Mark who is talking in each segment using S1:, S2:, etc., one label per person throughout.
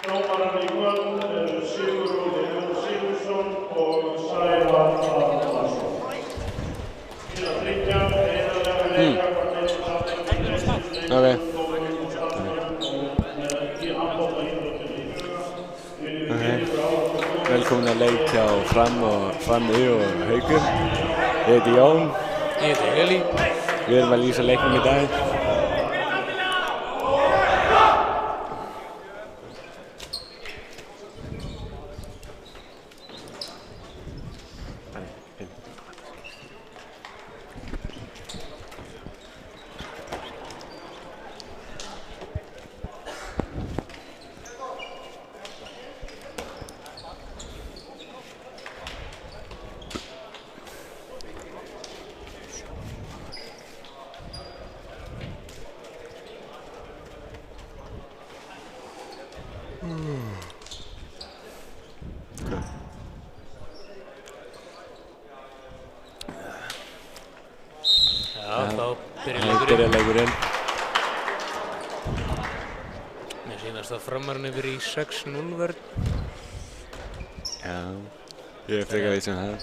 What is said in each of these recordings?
S1: Dómarar í kvöld eru Sigurður Jón Sigurðsson og Sævar Arnarsson. Til að tryggja heiðarlega leikakvartinn
S2: Okay. Velkomin að leik hjá Fram og Haukum. Ég heiti Jón.
S3: Ég heiti Eli.
S2: Við erum að lýsa leiknum í dag. Leikurinn.
S3: Mér sýnast að Framarinn er verið í 6-0 vörn.
S2: Já, ég er frekar veit sem það.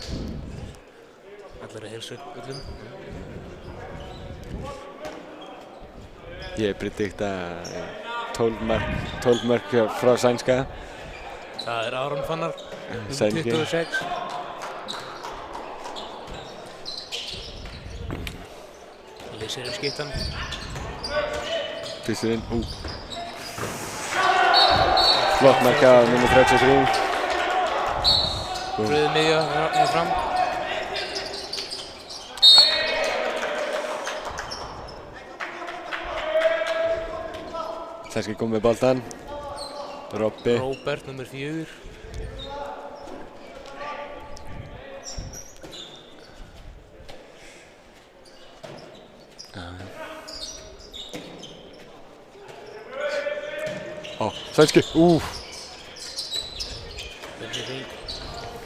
S3: Allir að heilsa öllum.
S2: Ég predikta 12 mörk frá sænska.
S3: Það er Aron Fannar,
S2: Sænski.
S3: 26. Leysir skittan.
S2: Pissurinn, Flott mark af nummer 33.
S3: Rauð miðja hér fram.
S2: Sænski kom með boltan.
S3: Róbert, nummer 4.
S2: Sænski,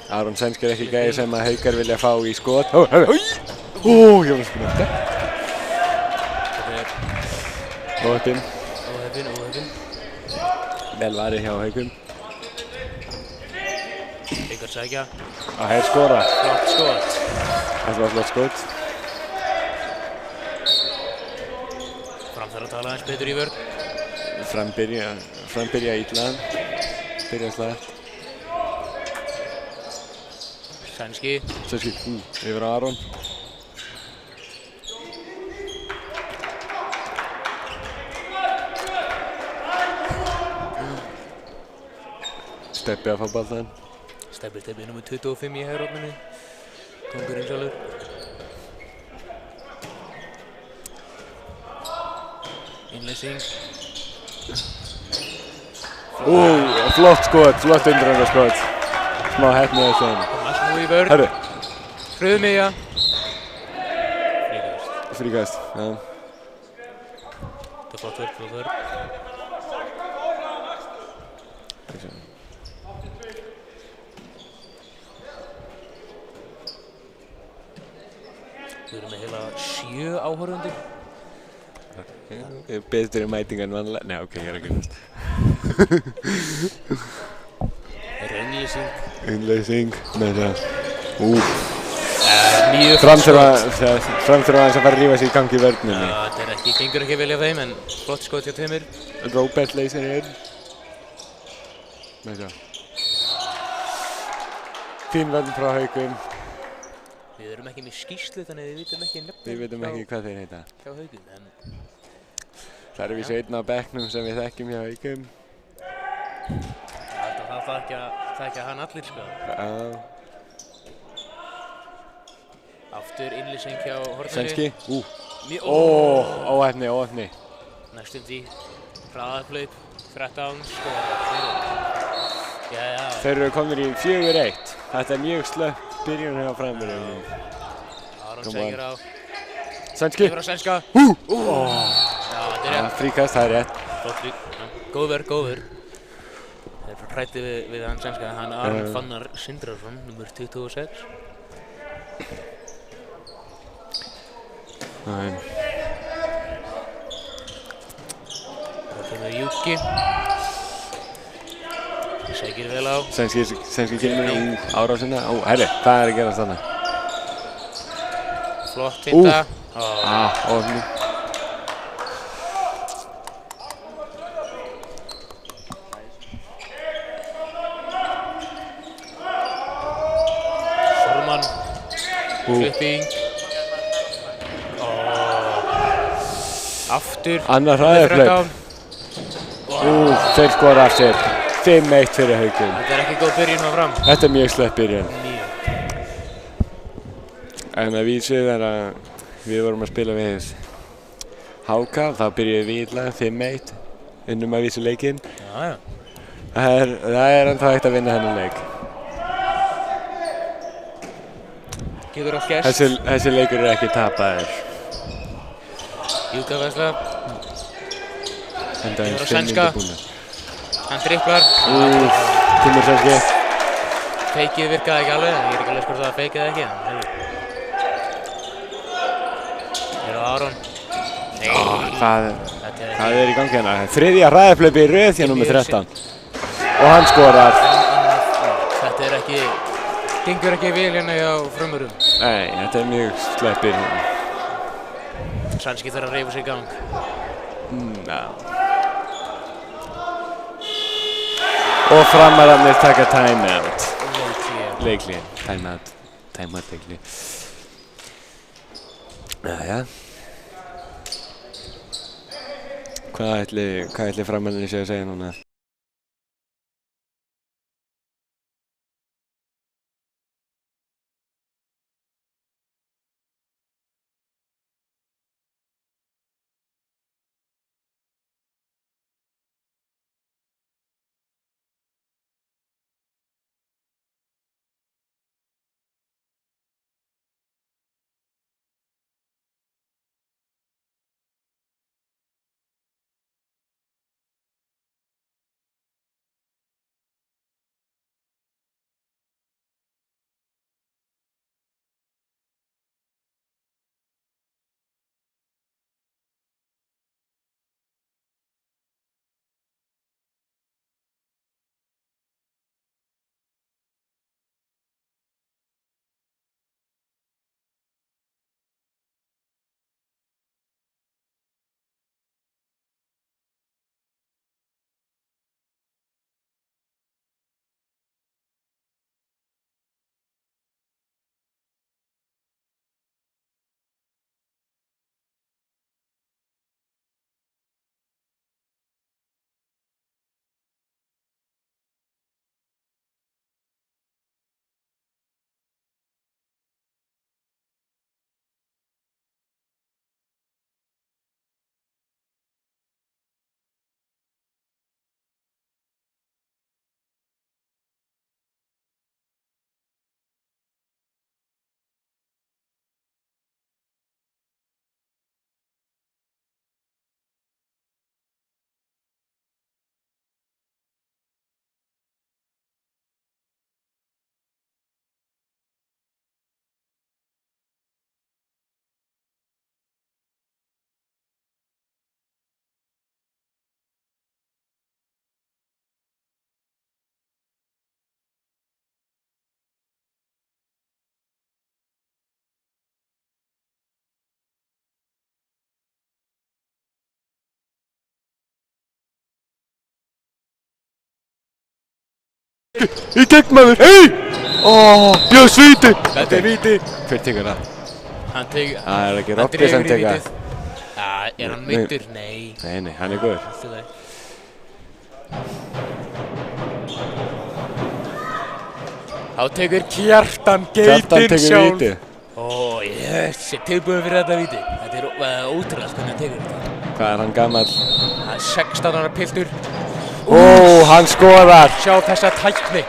S2: Aron Sænski er ekki gæði sem að Haukar vilja fá í skot. Ég var að spila þetta. Óheppinn. Vel varið hjá Haukum.
S3: Haukar sækja.
S2: Og hér skora.
S3: Flott skot.
S2: Þetta var flott skot.
S3: Fram þarf að tala aðeins betur í vörn.
S2: Frambyrja illa. Byrja slægt.
S3: Sænski,
S2: yfir á Aron. Steppi að fá boltan.
S3: Steppi nummer 25 í hægri. Kongurinn sjálfur. Innleysing.
S2: Flott skot, flott undirhanda. Smá heppni á þeim.
S3: Thomas nú í vörn.
S2: Herru.
S3: Rauð miðja.
S2: Fríkast, já.
S3: Það er flott vörn. Við erum með heila 7 áhorfendur.
S2: Betri mæting en vanlega. Nei, ok, ég er að grínast. Innleysing með það.
S3: Mjög
S2: Fram þurfa aðeins að fara að rífa sig í gangi í vörninni.
S3: Já, þetta gengur ekki vel hjá þeim, en flott skot hjá tveimur.
S2: Róbert leysir inn. Með það. Fín vörn frá Haukum.
S3: Við erum ekki með skýrslu, þannig við vitum ekki nefnum.
S2: Við vitum ekki hvað þeir heita.
S3: Hjá Haukum, en...
S2: Það er vísu einn á bekknum sem við þekkjum hjá Haukum.
S3: Það þarf ekki að þekkja hann allir, sko.
S2: Já.
S3: Aftur innlýsing hjá horninu.
S2: Sænski. Óheppni.
S3: Næstum því. Hraðahlaup. 13, sko. Já.
S2: Þeir eru komnir í 4-1. Þetta er mjög slöpp byrjun hjá Framherjum.
S3: Aron segir á.
S2: Sænski.
S3: Yfir á sænska. Já, þetta er rétt.
S2: Fríkast, það er rétt.
S3: Flott frík. Góð vörn. Þeir eru hræddi við hann sænska. Hann Aron Fannar Sindrason, nummer 26.
S2: Það
S3: kemur Júki. Sækir vel á.
S2: Sænski kemur í árásina. Herri, hvað að gerast þarna?
S3: Flott finta.
S2: Ofni.
S3: Sormann. Klipping. Aftur.
S2: Annar hraðarhlaup. Þeir skora af sér. 5-1 fyrir Haukum.
S3: Þetta ekki góð byrjun á Fram.
S2: Þetta mjög slett byrjun. En að vísu þegar við vorum að spila við HK, þá byrjuðum við illa 5-1. Unnum að vísu leikinn.
S3: Já.
S2: Það er ennþá hægt að vinna þennan leik.
S3: Getur allt gerst.
S2: Þessi leikur er ekki tapaður.
S3: Júkavæsla.
S2: Enda
S3: Kemur á sænska. Hann dribblar.
S2: Kemur sænski.
S3: Feikið virkaði ekki alveg, ég er ekki alveg hvort það feikið eða ekki. Hér á Aron. Nei.
S2: Hvað er í gangi hérna? Þriðja hraðarhlaupi í röð hjá númer 13. Og hann skorar.
S3: Þetta er ekki, gengur ekki vel hérna hjá Frömmurum.
S2: Nei, þetta er mjög slett byrjun.
S3: Sænski þarf að hreyfa sig í gang.
S2: Og Framararnir taka time-out. Leikli. Time-out leikli. Jæja. Hvað ætli Framararnir séu að segja núna? Í gegn maður, hei! Bjöðs víti! Þetta er víti! Hver tekur það?
S3: Hann tegur...
S2: Það er ekki Robby sem tekur það.
S3: Er hann meiddur? Nei.
S2: Nei, hann er góður.
S3: Allt í lagi. Þá tekur Kjartan Geitin sjálf. Yes, ég er tilbúinn fyrir þetta víti. Þetta er ótrúlega hvernig hann tekur þetta.
S2: Hvað er hann gamall?
S3: Það er 16 ára piltur.
S2: Hann skorar!
S3: Sjá þessa tækni.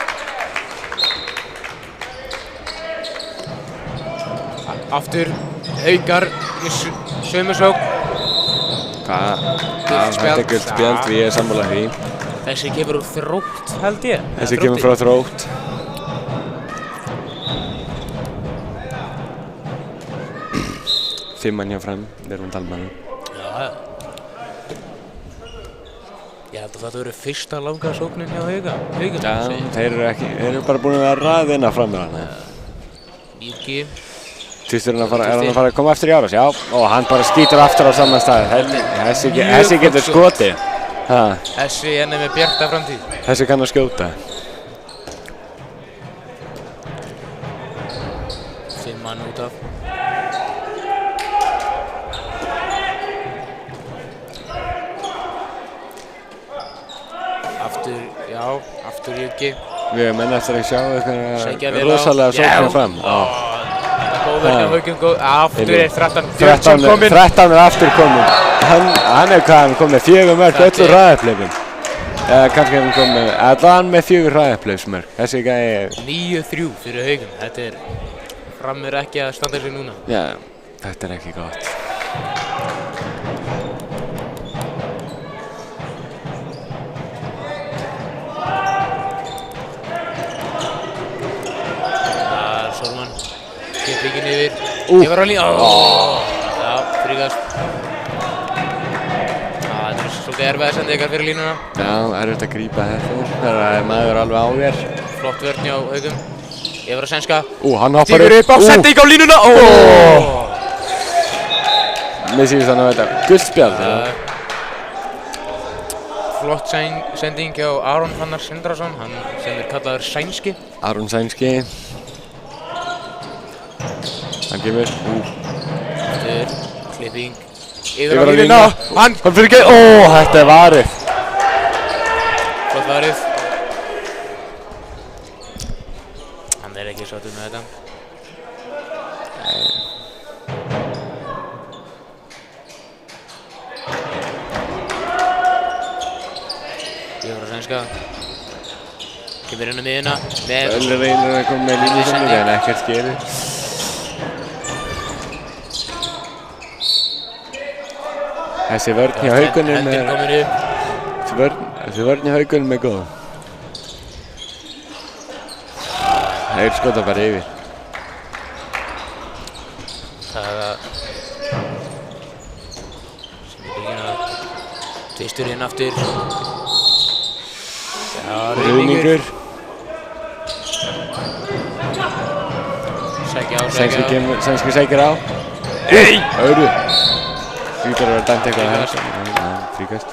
S3: Aftur, Haukar í sömu sókn.
S2: Hann tekur spjald, við erum sammála því.
S3: Þessi kemur úr Þrótt, held ég.
S2: Þessi kemur frá Þrótt. Fimmann hjá Fram, við erum talmannum.
S3: Já, held að þetta verið fyrsta langa sóknin hjá Hauka.
S2: Já, þeir eru bara búin að vera raðina fram með hann.
S3: Mýrki.
S2: Tvisturinn er hann að fara að koma aftur í árás? Já, og hann bara skýtur aftur á saman stað. Þessi getur skotið.
S3: Þessi henni með bjarta framtíð.
S2: Þessi kann að skjóta.
S3: 5 mann út af. Aftur Júki.
S2: Við erum enn eftir að sjá eitthvað rosalega sóknir fram.
S3: Góð verkefni Haukum góð. Aftur 13 Björnsson kominn.
S2: 13 aftur kominn. Hann komið 4 mörk öllu hraðauppliðum. Eða kannski hann komið, allan með 4 hraðauppliðsmörk. Þessi gæi
S3: 9-3 fyrir Haukum. Þetta Fram ekki að standa sig núna.
S2: Já, þetta ekki gott.
S3: Solman Kippingin yfir Yfir á línu Já, þrýgast Þetta svolítið erfið sendingar fyrir línuna.
S2: Já, erfitt að grípa þetta þegar maður alveg á þér.
S3: Flott vörn hjá Haukum Yfir á sænska
S2: Hann hoppar
S3: upp á sending á línuna
S2: Mér sýnist þannig að þetta guldspjald.
S3: Flott sending hjá Aron Fannar Sindrason, hann sem kallaður Sænski.
S2: Aron Sænski. Hann kemur.
S3: Klipping. Yfir á línuna. Hann
S2: fyrir ekki. Þetta varið.
S3: Flott varið. Hann ekki sáttur með þetta. Yfir á sænska. Kemur inn á miðjuna.
S2: Öllu reynir að koma með línusendingu en ekkert gerir. Þessi vörn hjá Haukunum er góð. Þeir skota bara yfir.
S3: Tvisturinn aftur.
S2: Ruðningur. Sænski sækir á. Öðru. Fríkar að vera dæmt eitthvað að hægast. Fríkast.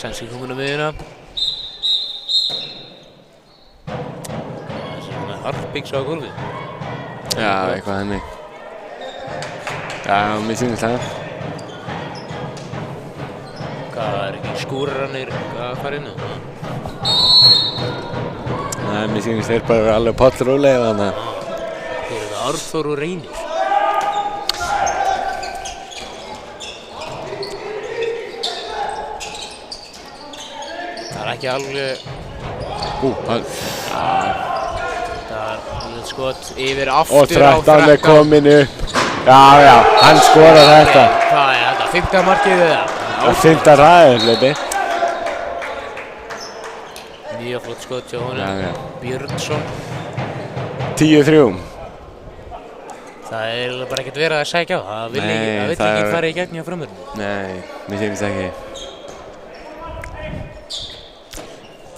S3: Sænski kominn á miðjuna. Svona harpings á gólfið.
S2: Já, eitthvað henni. Já, mér sýnist það.
S3: Hvað ekki skúrarannir að fara inn á?
S2: Nei, mér sýnist þeir bara alveg pollrólegir þannig að.
S3: Þeir eru það Arþór og Reynir. Það ekki alveg. Það alveg skot yfir aftur á
S2: 13 er komin upp. Já, hann skorar þetta.
S3: Hvað þetta? 5. markið eða?
S2: Það 5. ræðinleipi.
S3: Mjög flott skot hjá honum. Björnsson.
S2: 10-3.
S3: Það bara ekkert verið að sækja á. Það vill ekki fara í gegn hjá framherjum.
S2: Nei, mér sýnist ekki.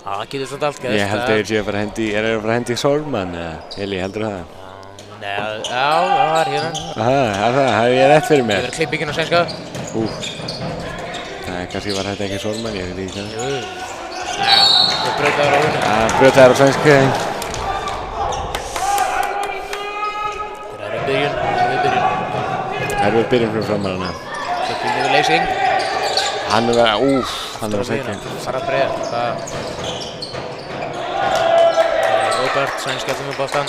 S3: Það getur svolítið allt gæst.
S2: Ég held að þeir séu að fara að hendi Solman eða Eli, heldur það?
S3: Nei, já, það var hérna.
S2: Það hef ég rétt fyrir mér.
S3: Það verður klippingin á sænska.
S2: Nei, kannski var þetta ekki Solman, ég veit ekki það.
S3: Jú. Það brautaður á húnni.
S2: Brautaður á sænska.
S3: Það er byrjun.
S2: Erfið byrjun fyrir framarana.
S3: Klipping yfir leysing.
S2: Hann er að sækja.
S3: Fara að breiða. Róbert, sænska með boltan.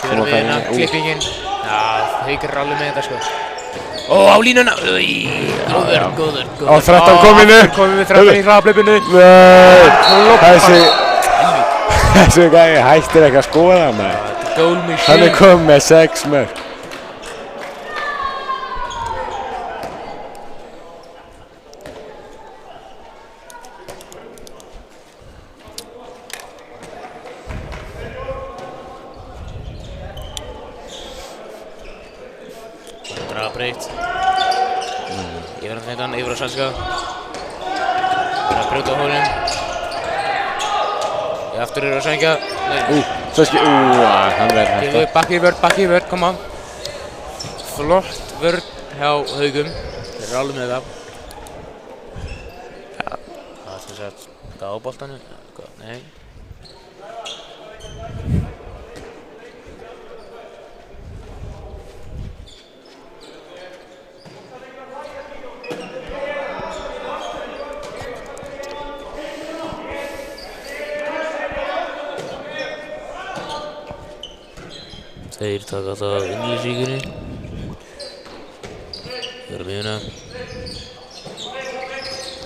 S3: Kemur við hérna, klippingin. Já, Haukar er alveg með þetta sko. Á línuna! Góður.
S2: 13 kominn upp.
S3: Komum við 13 í hraðahlaupinu.
S2: Þessi gæi hættir ekki að skora maður. Hann er komið með 6 mörk.
S3: Bara breytt. Yfir hann feintan, yfir á sænska. Bara að brjóta á hólinn. Aftur á sænska.
S2: Sænski, hann verður þetta.
S3: Bakki í vörð, kom á. Flott vörð hjá Haugum. Þeir eru alveg með það. Það er sem sagt, hvað á boltanum? Nei. Þeir taka það innlýsingunni. Þeir eru miðuna.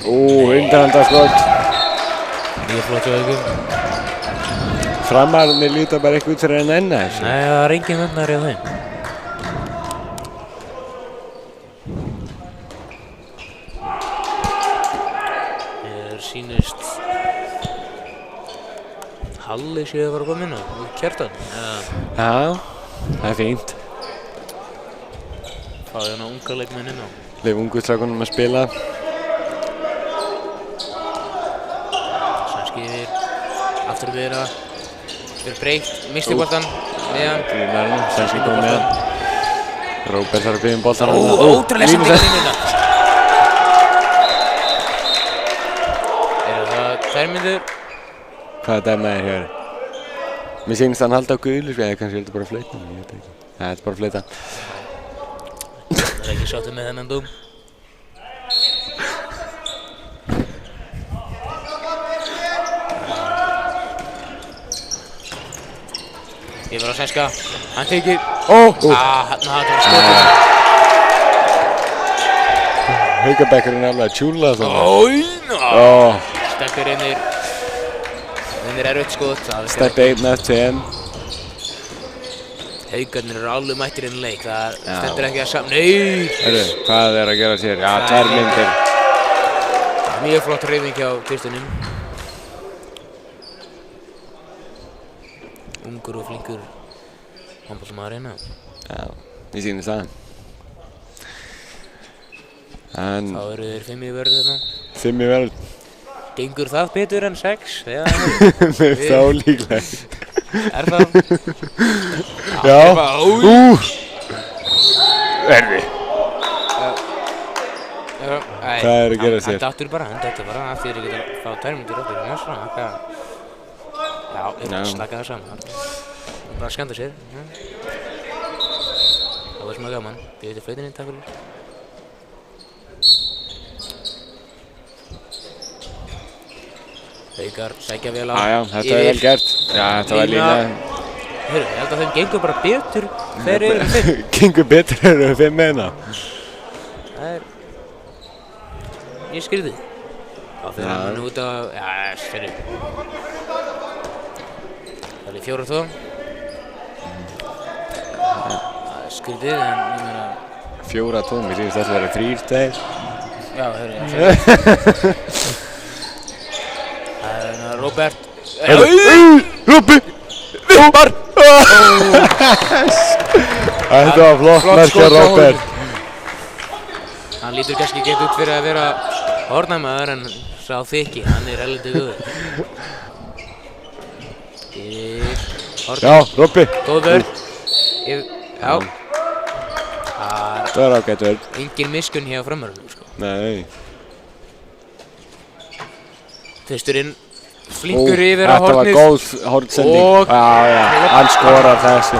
S2: Undanhandarskot.
S3: Mjög flott hjá Haugum.
S2: Framararnir líta bara ekki út fyrir að nenna þessu.
S3: Nei, það er engin vöndari á þeim. Mér sýnist Halli séu að fara að koma inn á, Kjartan.
S2: Já, það er fínt.
S3: Fáði hérna unga leikmenn inn á.
S2: Leif ungu strákunum að spila.
S3: Sænski yfir, aftur við það. Fyrir breytt, misti boltan, meðan.
S2: Sænski kom með. Róbert þarf að byggja boltan.
S3: Ótrúlega sendingarlínuna. Eru það 2 mínútur?
S2: Hvaða dæma er hér? Mér sýnist hann halda á gulu, eða kannski er þetta bara fleyta. Ég veit ekki. Nei, þetta er bara fleyta.
S3: Það er ekki sáttur með þennan dóm. Yfir á sænska, hann tekir. Hann var skotið.
S2: Haugabekkurinn er alveg að tjúla það.
S3: Steppir innir. Innir er skot.
S2: Steppi 1 eftir 1.
S3: Haugarnir eru alveg mættir inn í leik. Það stendur ekki að saman. Nei!
S2: Hörru, hvað er að gera sér? Já, 2 myndir.
S3: Mjög flott hreyfing hjá Kristjánum. Ungur og flinkur handboltamaður hérna.
S2: Já, ég sýnist það.
S3: Þá eru þeir 5 í vörð hérna.
S2: 5 í vörð.
S3: Gengur það betur en 6?
S2: Með þá líklega.
S3: Er það?
S2: Já. Erfi. Hvað er að gera sér?
S3: Hann dáttur bara, af því þeir geta að fá 2 mínútur upp í næsta. Já, slaka það saman. Bara að skemmta sér. Það var smá gaman. Við veitum flautinni, takk fyrir. Haugar sækja vel á.
S2: Já, þetta er vel gert. Já, þetta var lína.
S3: Hörru, ég held að þeim gengur bara betur þegar þeir eru 5.
S2: Gengur betur þegar þeir eru 5 með hérna. Það
S3: er mjög skrítið. Þá fyrir hann út á... Já, styrri. Það er 4-2. Það er skrítið, en ég meina...
S2: 4-2, mér sýnist þetta að vera 3-2.
S3: Já, hörru, Róbert.
S2: Róbi! Vippar! Þetta var flott merkja Róbert.
S3: Hann lítur kannski ekki út fyrir að vera hornamaður en sá þykki, hann er heldur góður.
S2: Já, Róbi.
S3: Góð vörð. Já.
S2: Það var ágætt vörð.
S3: Engin miskunn hjá framherjunum, sko.
S2: Nei.
S3: Þausturinn. Flinkur yfir á hornið.
S2: Þetta var góð hornsending. Já, hann skorar þessu.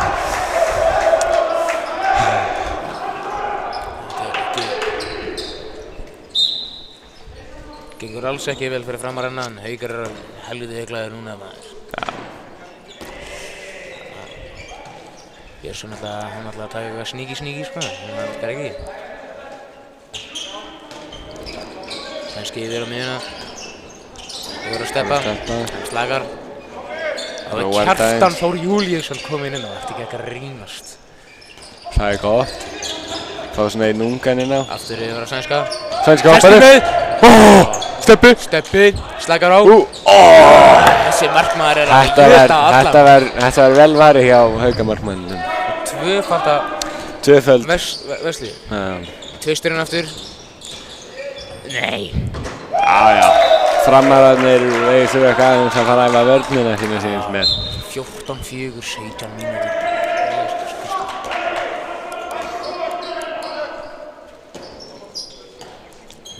S3: Gengur alls ekki vel fyrir framaranna, en Haugar eru helviti heiglaðir núna, maður. Björnsson hann ætlaði að taka eitthvað sníki, sko, en það virkar ekki. Sænski yfir á miðjuna. Þau voru að steppa, hann slagar. Það var Kjartan Þór Júlíusson kominn inn á, það eftir ekki að rýmast.
S2: Það er gott. Fá svona einn ungan inn á.
S3: Aftur yfir á sænska.
S2: Sænska hopparið. Steppi. Steppi.
S3: Slagar á. Þessi markmaður er að
S2: hluta allan. Þetta var vel varið hjá Haugamarkmannum. Tvöföld.
S3: Vesli.
S2: Já.
S3: Tvisturinn aftur. Nei.
S2: Já. Framararnir þurfa eitthvað aðeins að fara að æfa vörnina sína sínst mér.
S3: 14-4, 17 mínútur.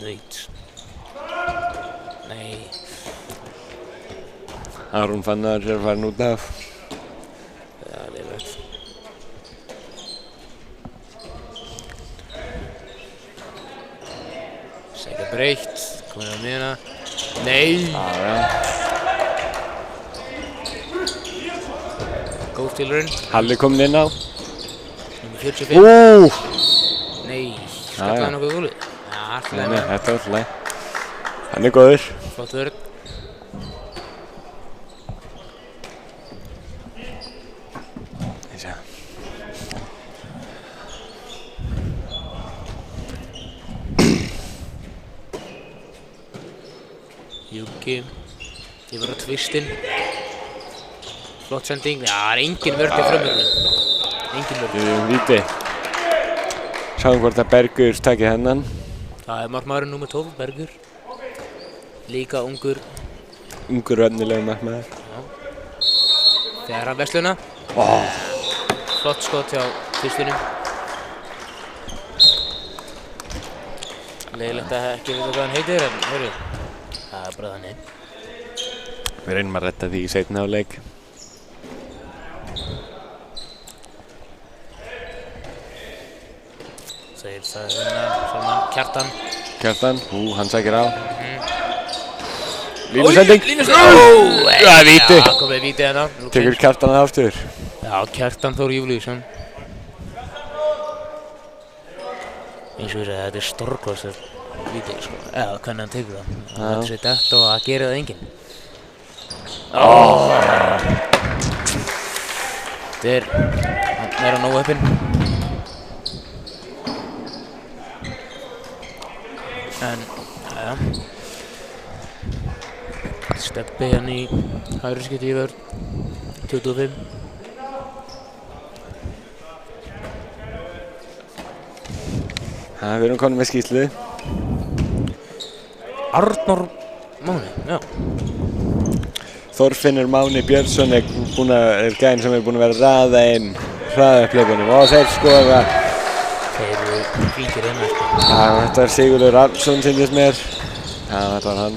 S3: Veit. Nei.
S2: Aron Fannar farin út af.
S3: Það er leiðilegt. Sækja breytt, komin á miðuna. Nei! Góð tilraun.
S2: Halli komin inn á.
S3: Númer 45. Nei, skallaði nokkuð gólið. Já, allt í lagi með hann.
S2: Þetta var alltaf leið. Hann er góður.
S3: Flott vörn. Júki, yfir á tvistinn. Flott sending. Já, það er engin vörn í frumörunum. Engin vörn.
S2: Víti. Sjáum hvort að Bergur takir hennan.
S3: Það er markmaðurinn númer 12, Bergur. Líka ungur.
S2: Ungur vennilegur markmaður.
S3: Þegar hann Vesluna. Flott skot hjá tvistinum. Leiðilegt að ekki vita hvað hann heitir, en hörru. Það er bara þannig.
S2: Við reynum að redda því í seinni hálfleik.
S3: Segir það svona Kjartan.
S2: Kjartan, hann sækir á. Línusending.
S3: Línusending!
S2: Það er víti.
S3: Já, komið víti hérna.
S2: Tekur Kjartan það aftur.
S3: Já, Kjartan Þór Júlíusson. Eins og ég segi, þetta er stórkostlegt víti, sko. Eða hvernig hann tekur það. Þetta sé dætt og það gerir það enginn. Þetta er meira nógu heppinn. En, ja. Steppi hérna í hægri skipti í vörn. 25.
S2: Við erum konum með skýrslu.
S3: Arnór Máni, já.
S2: Þorfinnur Máni Björnsson er gæinn sem er búinn að vera að raða inn hraðaupplaupunum og þeir skora.
S3: Þeir eru flinkir hérna, sko.
S2: Þetta var Sigurður Arnsson sýndist mér. Þetta var hann.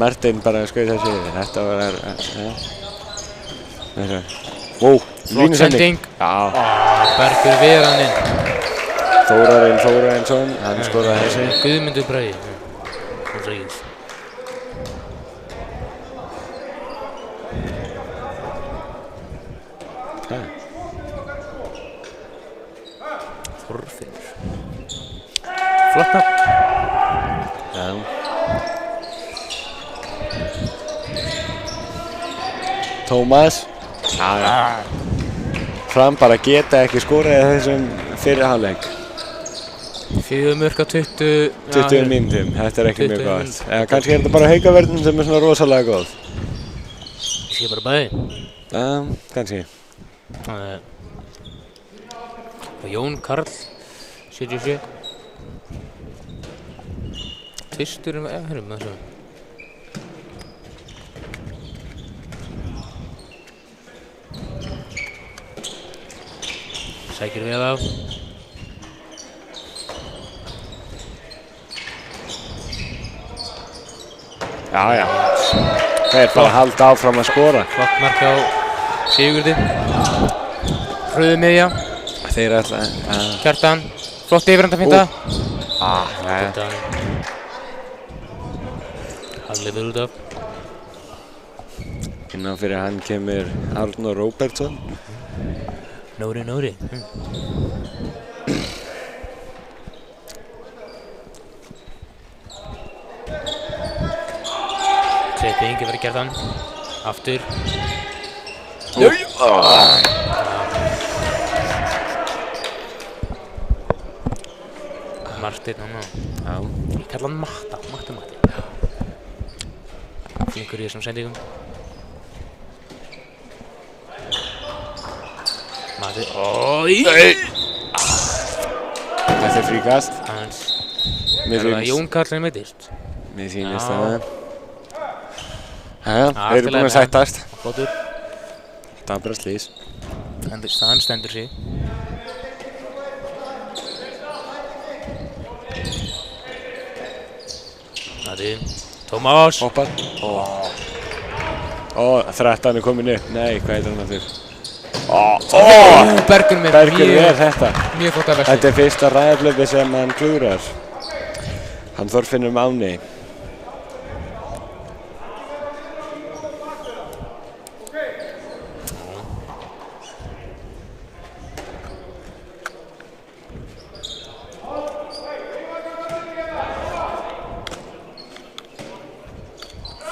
S2: Marteinn bara skaut þessi yfir. Þetta var...
S3: Flott sending. Bergur Veraninn.
S2: Þórarinn Þórarinsson, hann skoraði þessi.
S3: Guðmundur Bragi. Svo segið. Þorfinnur. Flott nafn.
S2: Tómas. Fram bara geta ekki skorað í þessum fyrri hálfleik.
S3: 4 mörk á
S2: 20 mínútum, þetta er ekki mjög gott. Eða kannski er þetta bara Haukavörðin sem er svona rosalega góð.
S3: Ég sé bara bæði.
S2: Kannski.
S3: Jón Karl, 77. Tvisturinn, hörum það svo. Sækir vel á.
S2: Já. Þeir bara halda áfram að skora.
S3: Flott mark á Sigurði. Hröðu miðja.
S2: Þeir ætla...
S3: Kjartan. Flott yfirhandafinta. Halli verður út af.
S2: Innan fyrir hann kemur Arnór Róbertsson.
S3: Nóri. Treypi Ingi fyrir Kjartan. Aftur. Marteinn hann. Ég kalla hann Matti. Flinkur í þessum sendingum. Mati, ói!
S2: Þetta er fríkast.
S3: Aðeins.
S2: Mér
S3: Það Jón Karlsson meiddist.
S2: Mér sýnist
S3: Já.
S2: það. Jæja, þeir eru búin að sættast.
S3: Flottur.
S2: Það var bara slís.
S3: Hann stendur sig. Mati, Tómas.
S2: Hoppar. Ó, 13 er komin upp. Nei, hvað heitir hann aftur?
S3: Bergur með
S2: Bergur er þetta.
S3: mjög flott að versi.
S2: Þetta er fyrsta ræðablöfi sem hann klúrar. Hann Þorfinnur Máni.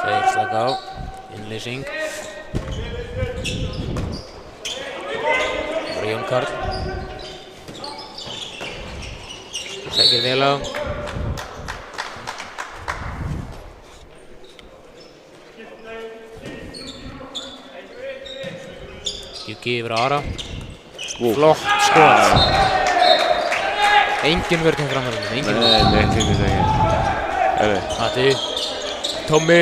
S3: Þeir slaka á. Innleysing. Það var Jón Karl. Sækir vel á. Juggi yfir á Ara. Flott skot. Engin vörn hjá framherjunum, engin vörn.
S2: Nei, finnst það ekki. Herru.
S3: Mati. Tommi.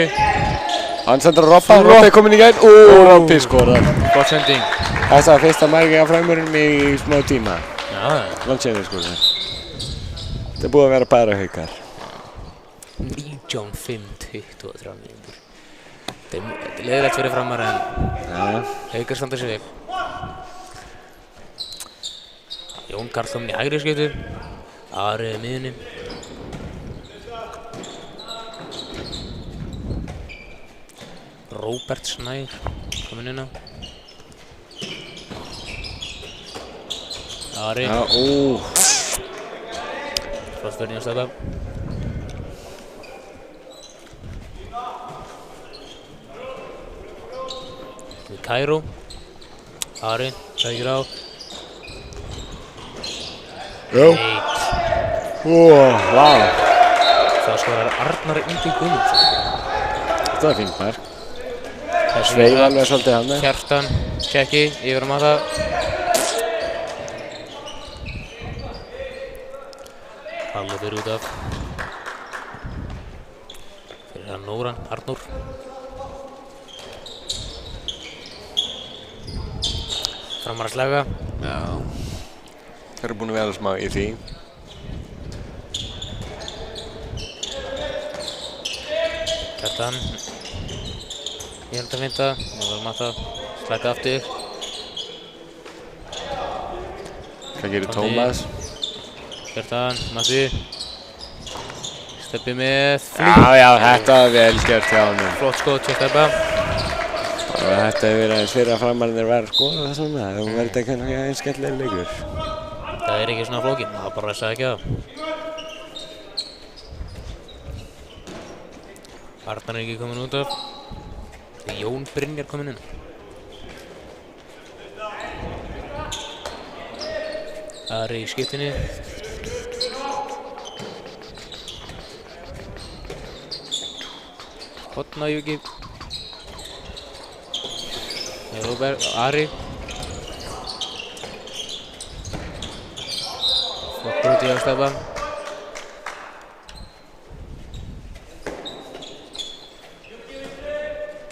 S2: Hann sendur að Robba. Robba er komin í gæn. Robbi skorar.
S3: Gott sending.
S2: Þetta er fyrsta markið af framherjunum í smá tíma.
S3: Já.
S2: Langt sér skorar. Þetta er búið að vera bara haukar.
S3: 19:5-23 mínútur. Þetta er leiðilegt fyrir framar en haukar standa sig vel. Jón Karl komin í hægri skeytu. Ari í miðjunni. Róbert Snær komin inn á. Ari.
S2: Já,
S3: Flott spurning á stafla. Kæró. Ari, sækir á.
S2: Jó. Vá.
S3: Það skorar Arnar Ingi Guðmundsson.
S2: Þetta var fínt mark. Sveif alveg svolítið hann.
S3: Kjartan, tjekki, yfir á Mata. Halli fyrir út af. Fyrir hann Nóran, Arnór. Framar að slega.
S2: Já. Þeir eru búin að vera smá í því.
S3: Kjartan. Ég held að finta. Nú verður Mata. Slæka aftur.
S2: Hvað gerir Tómas?
S3: Kjartan, Mati. Steppi með
S2: Já, þetta var vel gert hjá honum.
S3: flott skot hjá Steppa.
S2: Þetta hefur verið aðeins fyrir að framarnir var að skoða það svona. Það verður þetta kannski aðeins skemmtilegur leikur.
S3: Það er ekki svona flókinn, það er bara að sækja það. Arnar er ekki komin út af. Það er Jón Brynjar komin inn. Ari í skiptinni. Hotna Júki. Róbert, Ari. Flott broti á Stefan.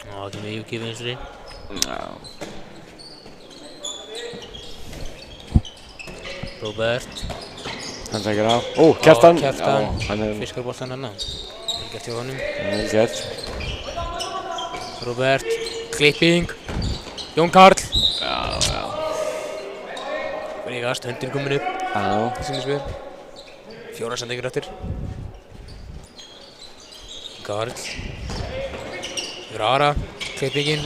S3: Það kemur Júki vinstri. Róbert.
S2: Hann sækir á. Kjartan.
S3: Kjartan.
S2: Hann er
S3: Fiskar boltan hann á. Vel gert hjá honum.
S2: vel gert.
S3: Róbert. Klipping. Jón Karl. Brígast, höndin komin upp. Sýnist mér. 4 sendingur eftir. Karl. Yfir Ara. Klippingin.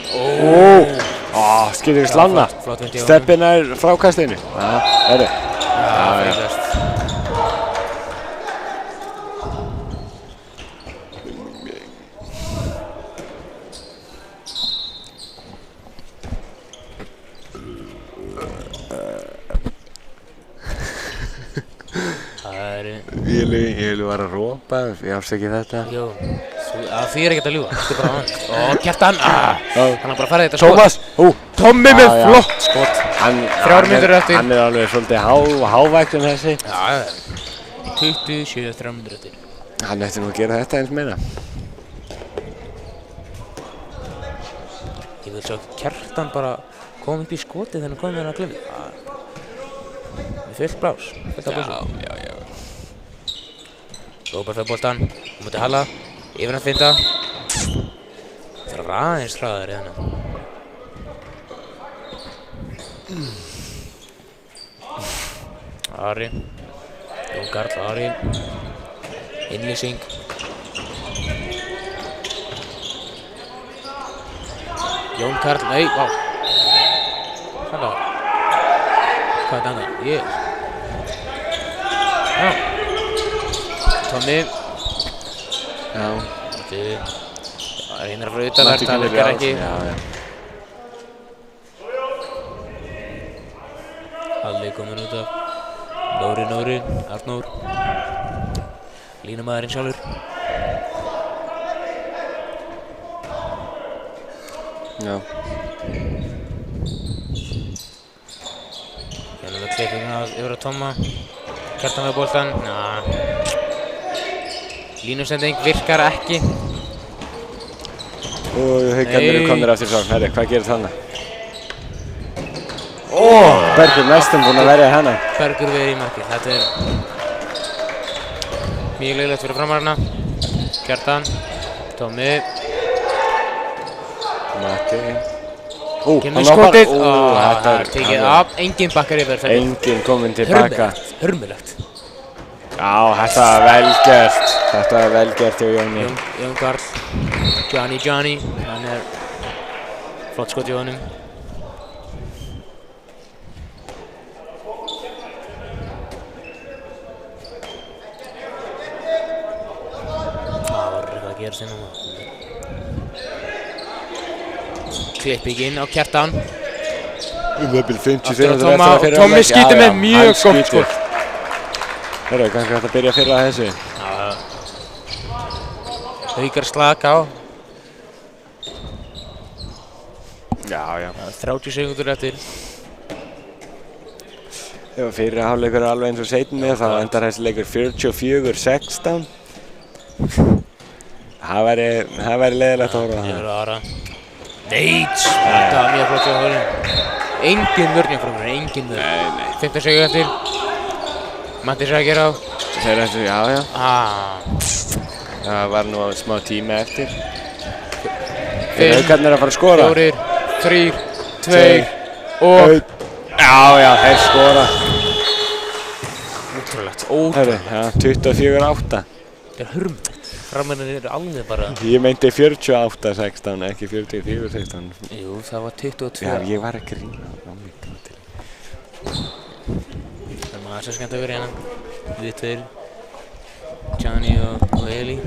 S2: Skilur í slanna.
S3: Flott vendi á honum.
S2: Steppin er frákastinu. Herru.
S3: Feilast.
S2: Ég var að rópa, ég afsaki þetta.
S3: Jó, Það þýðir ekkert að ljúga. Þetta bara hann. Kjartan. Hann bara farið þetta skot.
S2: Tómas.
S3: Tommi með flott skot. 3 mínútur eftir.
S2: Hann alveg svolítið hávægt þessi.
S3: Já. 27, 3 mínútur eftir.
S2: Hann ætti nú að gera þetta eins meira.
S3: Ég vil sjá Kjartan bara koma upp í skotið þegar hann komið með hann að glimmi. Með fullt blás. Fullt af blásum.
S2: Já.
S3: Róbert fær boltan. Hún múti Halla. Yfir hann finta. Það er aðeins hraðar í henni. Ari. Jón Karl Ari. Innlýsing. Jón Karl, nei, vá. Halla. Hvað er þetta? Ég. Já. Tommi.
S2: Já.
S3: Það reynir að fara utan þar, það virkar ekki.
S2: Já.
S3: Halli kominn út af. Nóri, Arnór. Línumæðurinn sjálfur.
S2: Já.
S3: Hérna með klippinguna yfir að Tomma. Kjartan með boltan. Línusending virkar ekki.
S2: Haukarnir eru komnir aftur svo. Herri, hvað gerir þannig? Bergur næstum búinn að verja hana.
S3: Bergur verið í markið. Þetta er mjög leiðilegt fyrir framarana. Kjartan. Tommi.
S2: Matti.
S3: Kemur skotið. Það er tekið af. Enginn bakkar yfir.
S2: Enginn kominn tilbaka.
S3: Hörmulegt.
S2: Já, þetta var vel gert. Þetta var vel gert hjá Jóni.
S3: Jón Karl. Johnny. Hann er flott skot í honum. Það var eitthvað að gera sér núna. Klippinginn á Kjartan.
S2: Bil 50
S3: Aftur á Tomma og Tommi skýtur með mjög gott skot.
S2: Hörru, kannski hægt að byrja fyrra að þessu.
S3: Haukar slaka á.
S2: Já.
S3: 30 sekúndur eftir.
S2: Ef fyrri hálfleikur er alveg eins og seinni þá endar þessi leikur 44-16. Það væri leiðilegt að horfa á það. Neits! Þetta var mjög flott hjá honum. Engin vörn hjá framar, engin vörn. Nei. 15 sekúndur eftir. Matti sækir á. Þeir eftir, já. Það var nú smá tíma eftir. Þeir haukarnir að fara að skora.
S3: 4, 3, 2 og...
S2: Já, þeir skora.
S3: Ótrúlegt.
S2: Herru, 24-8.
S3: Þetta er hörmulegt. Framarnir eru alveg bara...
S2: Ég meinti 48-16, ekki 44-16.
S3: Jú, það var 22.
S2: Já, ég var að grína.
S3: Það er maður aðeins að skemmta að vera hérna. Við tveir. Johnny og Eli.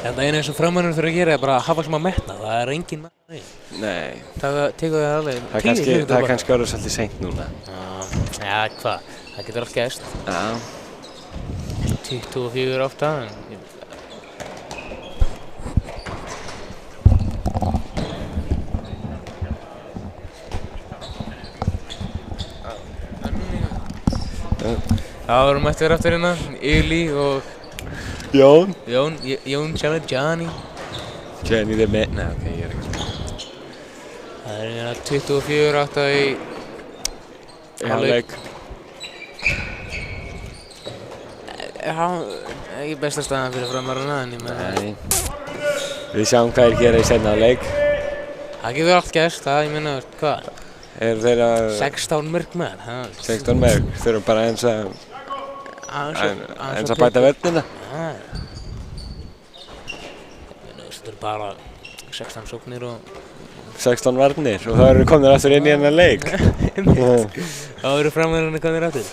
S2: Það eina sem frammennur þurfa að gera bara að hafa smá metnað, það engin metnað í.
S4: Nei.
S2: Það tekur það alveg
S4: Það er kannski orðið svolítið seint núna.
S2: Já, hvað? Það getur allt gerst.
S4: Já.
S2: 24:08 en... Það voru mættir aftur hérna, Ili og...
S4: Jón
S2: sjálfur, Johnny.
S4: Johnny the Man. Nei, ok, ég ekki spil.
S2: Það hérna 24:08 í...
S4: hálfleik.
S2: Já, ekki besta staðan fyrir framarana en ég meina...
S4: Nei. Við sjáum hvað gera í seinna hálfleik.
S2: Það getur allt gerst, það, ég meina, hvað?
S4: Eru þeir að...
S2: 16 mörg með,
S4: 16 mörg, þurfum bara eins að bæta vörnina.
S2: Þetta er bara 16 sóknir og...
S4: 16 varnir og þá eru við komnir aftur inn í hennar leik.
S2: Þá eru framverðarnir komnir aftur.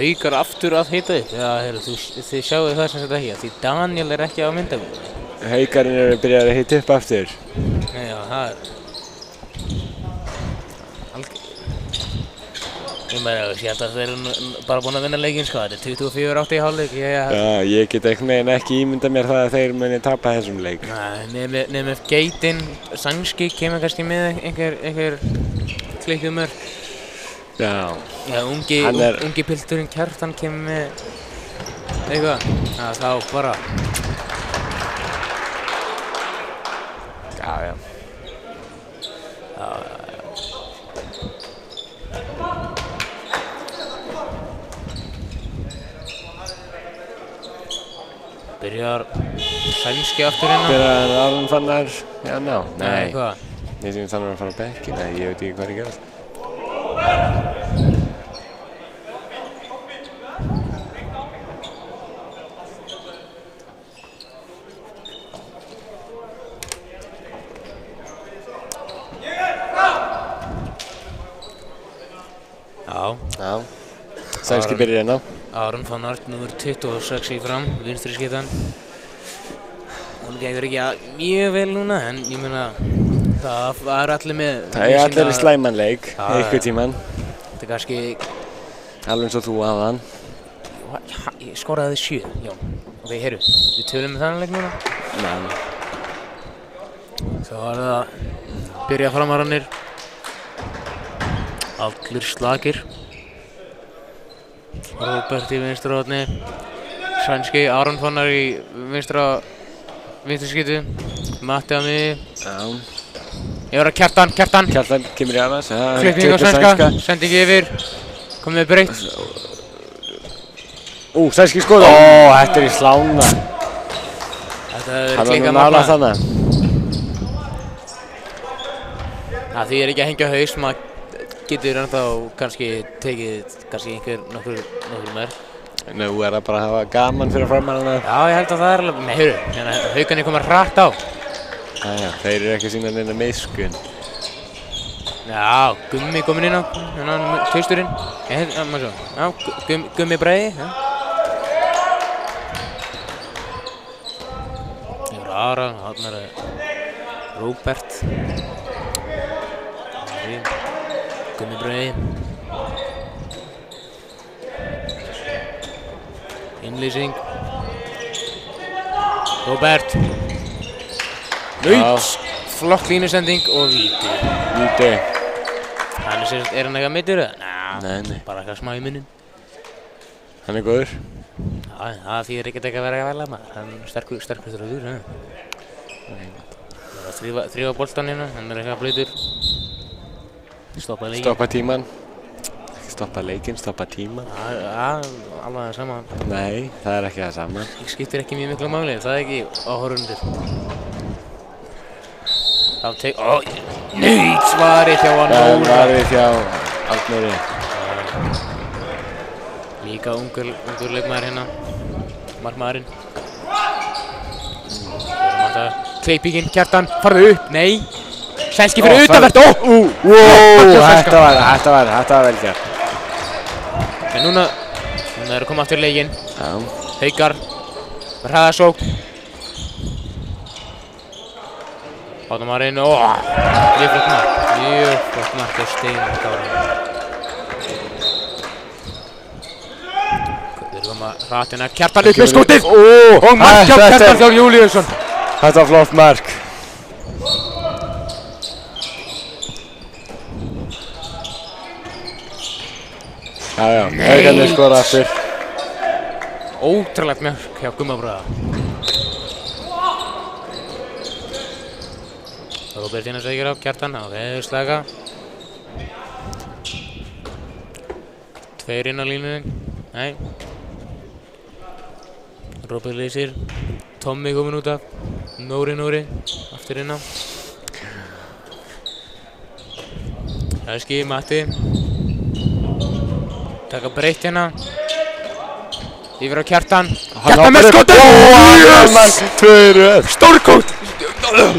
S2: Haukar aftur að hita upp. Já, þið sjáu það sem þetta ekki, því Daniel er ekki á myndavélunni.
S4: Haukarinn eru byrjað að hita upp aftur.
S2: Nei, já, það er... Ég meina, ég held að þeir eru bara búin að vinna leikinn, sko. Þetta er 24:08 í hálfleik.
S4: Já, ég get einhvern veginn ekki ímyndað mér það að þeir muni tapa þessum leik.
S2: Nei, nefnir Geitinn, Sænski kemur kannski með einhver klikkuð mörk.
S4: Já,
S2: ungi pilturinn Kjartan kemur með eitthvað, þá bara...
S4: Já. Byrjar Sænski aftur hérna. Byrjar Aron Fannar, já, ná.
S2: Nei, hvað?
S4: Ég sem þannig að fara á bekki, nei, ég veit ekki hvað er að gerast. Já, Sænski byrjar hérna.
S2: Aron Fannar, númer 26 í fram, vinstri skiptan. Hún gengur ekki mjög vel núna, en ég meina, það er allir með...
S4: Það er allir í slæmanleik, einhvern tímann.
S2: Þetta er kannski...
S4: Alveg eins og þú aðan.
S2: Ég skoraði 7, já. Ok, heyrðu, við tölum með þannig leik núna.
S4: Nei.
S2: Svo var það byrja framarannir. Allir slakir. Róbert í vinstra horni. Sænski, Aron Fannar í vinstri skytu. Matti á miði.
S4: Já.
S2: Ég var að Kjartan.
S4: Kjartan kemur í aðeins.
S2: Klipping á Sænska, sending yfir. Komið breytt.
S4: Sænski skoða. Þetta er í slána.
S2: Þetta hefur klikkað margna.
S4: Þannig.
S2: Því er ekki að hengja haus, maður getur ennþá kannski tekið nokkur mörg.
S4: Nú er það bara að hafa gaman fyrir framannana.
S2: Já, ég held að það er alveg... Nei, heyrðu, Haukarnir koma hratt á.
S4: Jæja, þeir eru ekki að sýna neina meiðskun.
S2: Já, Gummi kominn inn á, tvisturinn. Já, Gummi Breiði. Ég var Ara, hann er Róbert. Gummi Breiði. Innlýsing. Róbert. Naut. Flott línusending og víti.
S4: Víti.
S2: Er hann eitthvað meiddur eða?
S4: Nei.
S2: Bara eitthvað smá í munnin.
S4: Hann er góður.
S2: Já, það þýðir ekkert að vera að væla maður. Hann er sterkur þrjóður. Það er að þrífa boltan hérna, hann er eitthvað blautur. Stoppa
S4: tíman. stoppa leikinn, stoppa tíma.
S3: Alveg það sama.
S4: Nei, það er ekki það sama.
S3: Það skiptir ekki mjög miklu máli, það er ekki áhorfundir. Neits varið hjá hann
S4: Það varið hjá Arnóri.
S3: Líka ungur leikmaður hérna, markmaðurinn. Kleipingin, Kjartan, farðu upp, nei. Sænski fyrir utanvert,
S4: Þetta var vel gert.
S3: En núna er að koma aftur í leikinn. Haukar, hraðasókn. Bátamarinn, mjög flott mark hjá Steinar Kára. Þeir koma hratina, Kjartan upp með skotið og mark hjá Kjartan Þór Júlíusson.
S4: Þetta var flott mark. Já, Haukarnir skora aftur.
S3: Ótrúlegt mörk hjá Gumma bróða. Róbertina segir á Kjartan á veðurslaga. Tveir inn á línunni. Nei. Róbert leysir. Tommi komin út af. Nóri. Aftur inn á. Sænski, Matti. Taka breytt hérna. Yfir á Kjartan. Kjartan með skotið!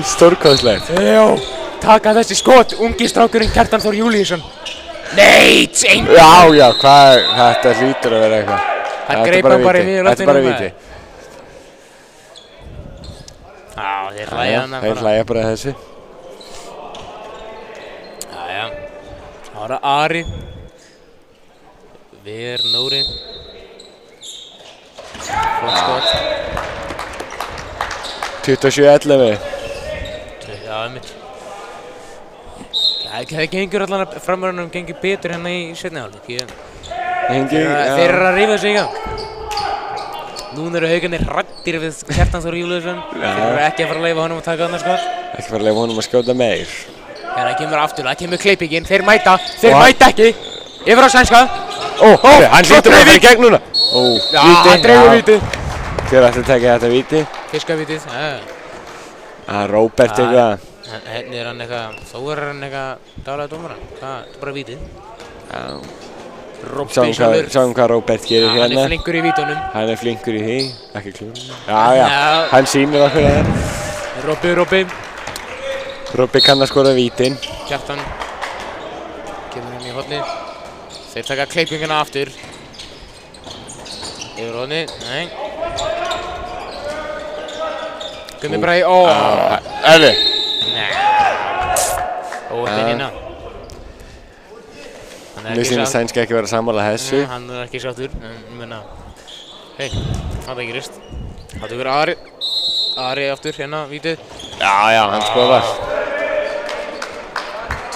S4: Stórkostlegt.
S3: Já, taka þessi skot, ungi strákurinn Kjartan Þór Júlíusson. Neits, engur!
S4: Já, þetta hlýtur að vera eitthvað.
S3: Hann greip hann bara í miðju loftinu.
S4: Þetta er bara víti.
S3: Já, þeir hlæja hann bara.
S4: Þeir hlæja bara þessi.
S3: Já. Það var Ari. Ver Nóri. Flott skot.
S4: 27-11.
S3: Já, einmitt. Það gengur allan að framverðunum gengur betur hérna í seinni hálfleik. Þeir eru að rífa sig í gang. Núna eru Haukarnir hræddir við Kjartan Þór Júlíusson. Þeir eru ekki að fara að leyfa honum að taka annars skot.
S4: Ekki fara að leyfa honum að skjóta meir.
S3: Það kemur aftur, það kemur Kleipingin. Þeir mæta ekki. Yfir á Sænska.
S4: Hann hlýtur að fara í gegn núna.
S3: Já, hann dreifur vítið.
S4: Hver ætti að taka þetta víti?
S3: Fiskavítið,
S4: Róbert eitthvað.
S3: Henni er hann eitthvað, þó er hann eitthvað dálæði dómara. Það er bara vítið.
S4: Sjáum hvað Róbert gerir hérna.
S3: Hann er flinkur í vítunum.
S4: Hann er flinkur í því, ekki klúr. Já, hann sýnir okkur það. Róbert kann að skora vítin.
S3: Kjartan kemur hann í horni. Þeir taka Kleipingina aftur. Yfir horni, nei. Gummi Bragi,
S4: Elli.
S3: Nei. Óheppinn hérna.
S4: Mér sýnir Sænski ekki vera sammála þessu.
S3: Hann er ekki sáttur, en ég meina. Hei, það gerist. Það tekur Ari. Ari aftur, hérna, vítið.
S4: Já, hann skoðar.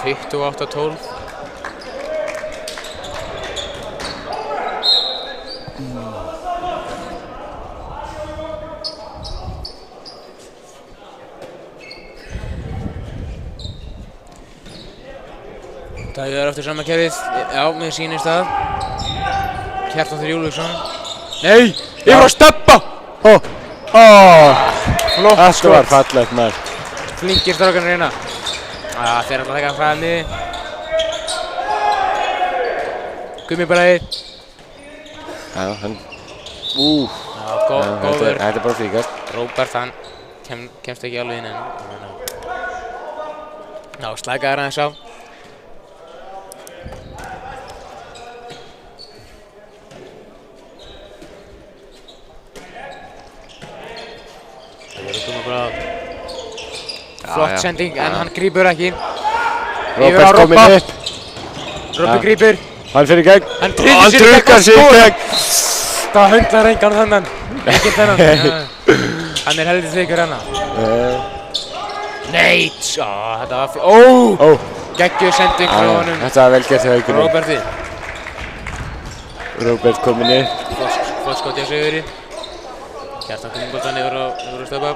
S3: 28-12. Það er aftur sama kerfið. Já, mér sýnist það. Kjartan Þór Júlíusson. Nei! Yfir á Stebba! Flott skot.
S4: Það var fallegt mark.
S3: Flinkir strákarnir hérna. Þeir ætla að taka fram niður. Gummi Bragi.
S4: Já, hann...
S3: Góður.
S4: Þetta er bara fríkast.
S3: Róbert, hann kemst ekki alveg inn enn. Slækaður aðeins á. Flott sending, en hann grípur ekki.
S4: Róbert kominn upp.
S3: Róbert grípur.
S4: Hann fyrir gegn.
S3: Hann trukkar sér í gegn. Það höndlar engan þennan. Enginn þennan. Hann er heldur þykkur hérna. Neits! Þetta var geggjuð sending frá honum.
S4: Þetta var vel gert hjá Haukunum.
S3: Róberti.
S4: Róbert kominn upp.
S3: Flott skot hjá Sigurði. Kjartan kominn boltan yfir á Stebba.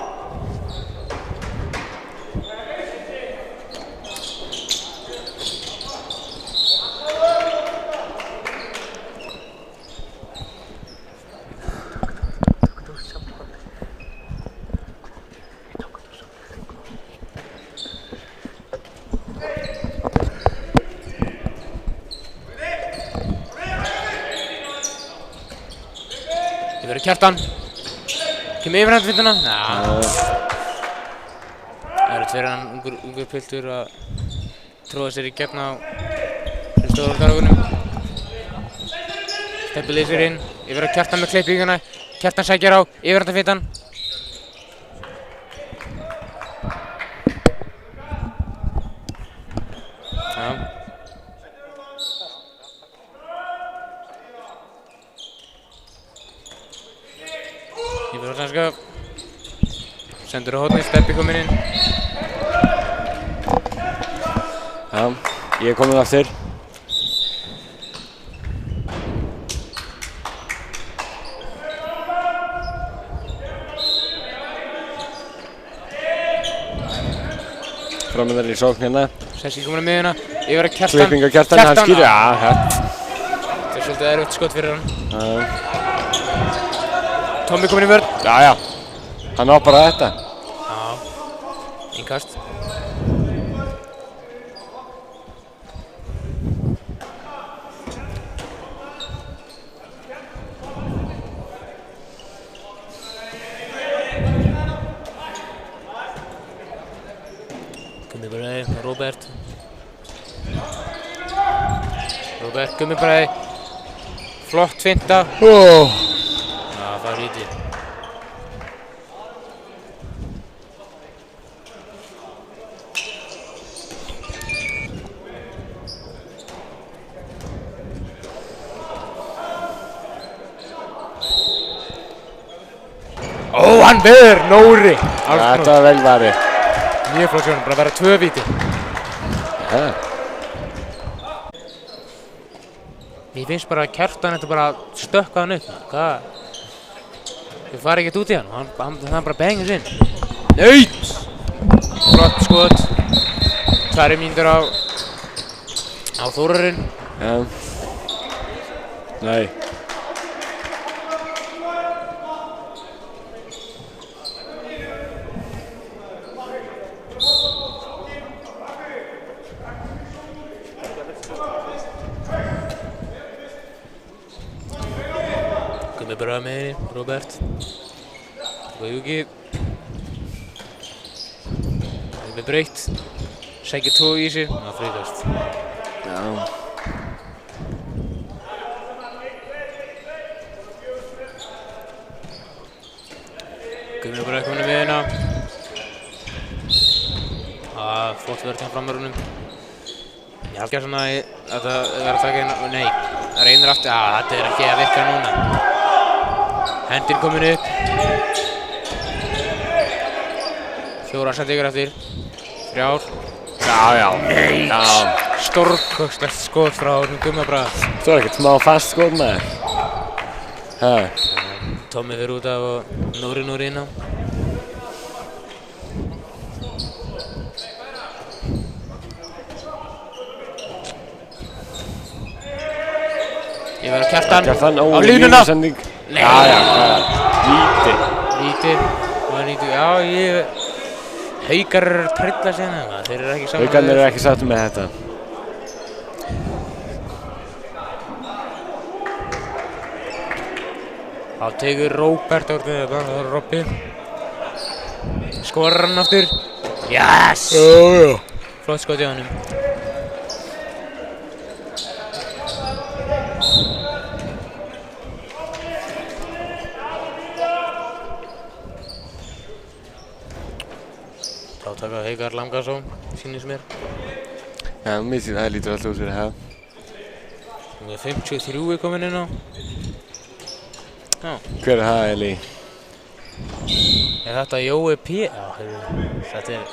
S3: verður Kjartan. Kemur yfir hendfinduna. Það eru tveir hann ungur piltur að tróða sér í gegn á stóðargarðunum. Steppi leysir inn, yfir að Kjartan með klippinguna. Kjartan sækjar á, yfir hendfittan. Yfir á sænska. Sendur á hornið, Steppi kominn inn.
S4: Já, ég er komin aftur. Framöndar í sókn hérna.
S3: Sessi kominn á miðuna, yfir að Kjartan.
S4: Klipping á Kjartan, hann skýrir, já, hætt.
S3: Þetta er svolítið erfitt skot fyrir hann. Tommi kominn í vörn.
S4: Já, hann á bara þetta.
S3: Já, innkast. Gummibræði, Róbert. Róbert, Gummibræði. Flott finta. Já, það var lítið. Hann veður Nóri.
S4: Þetta var vel varið.
S3: Mjög flott sjónum, bara að vera 2 víti. Mér finnst bara að Kjartan þetta bara stökka hann upp. Hvað? Þau fara ekkert út í hann. Hann bara bengið sinn. Naut! Flott skot. 2 mínútur á Þórarinn.
S4: Já. Nei.
S3: Bra með henni, Róbert. Guðjúki. Það er með breytt. Sækir 2 í sig, það frýtast.
S4: Já.
S3: Guðjúki bara komin með hérna. Flott verð hérna framörunum. Ég held ekki svona að það verður að taka hérna. Nei, það reynir aftur. Þetta er ekki að virka núna. Hendin komin upp. 4 sendingar eftir. 3.
S4: Já.
S3: Stórkostlegt skot frá Gummabrað.
S4: Það var ekkert smá fast skot með þér.
S3: Tommi fyrir út af og Nóri inn á. Ég verður Kjartan á línuna. Nei! Víti. Haukar trilla sig hérna. Þeir eru ekki saman.
S4: Haukarnir eru ekki sáttir með þetta.
S3: Þá tekur Róbert á þetta. Það er Robby. Skorar hann aftur. Yes! Flott skot í honum. Þá taka Haukar Langarsson, sýnist mér.
S4: Já, mér finnst það lítur alltaf út fyrir það.
S3: Við 53 komin inn á. Já.
S4: Hver er það, Eli?
S3: Er þetta Jói P? Já, þetta er...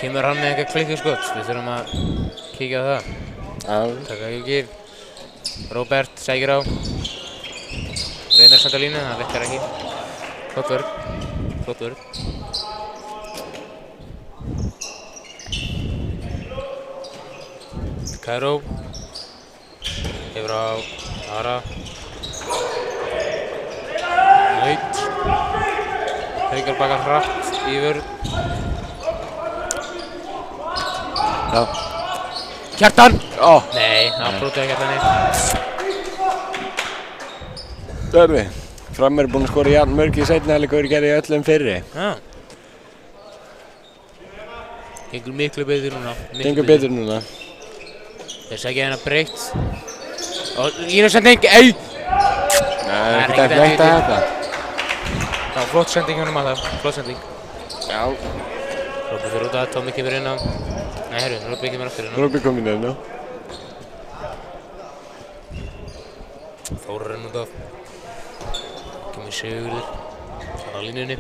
S3: Kemur hann með eitthvað klikkuskot, við þurfum að kíkja á það.
S4: Já.
S3: Taka Júki. Róbert sækir á. Reynir að senda línu, það virkar ekki. Flott vörn. Kæró. Yfir á Ara. Naut. Haukar baka hratt í vörn.
S4: Já.
S3: Kjartan! Nei, hann brútið Kjartani.
S4: Hörðu, Fram búinn að skora jafn mörg í seinni hálfleik og gerði í öllum fyrri.
S3: Já. Gengur miklu betur núna.
S4: Gengur betur núna.
S3: Þeir sækja hérna breytt. Og línusending, ei!
S4: Nei, ekki eftir eitt að þetta.
S3: Það var flott sending hérna maður, flott sending.
S4: Já.
S3: Róbby fyrir út að, Tommi kemur inn á. Nei, herru, Róbby kemur aftur inn á.
S4: Róbby kom inn á.
S3: Þórir inn út af. Kemur Sigurður. Það á línunni.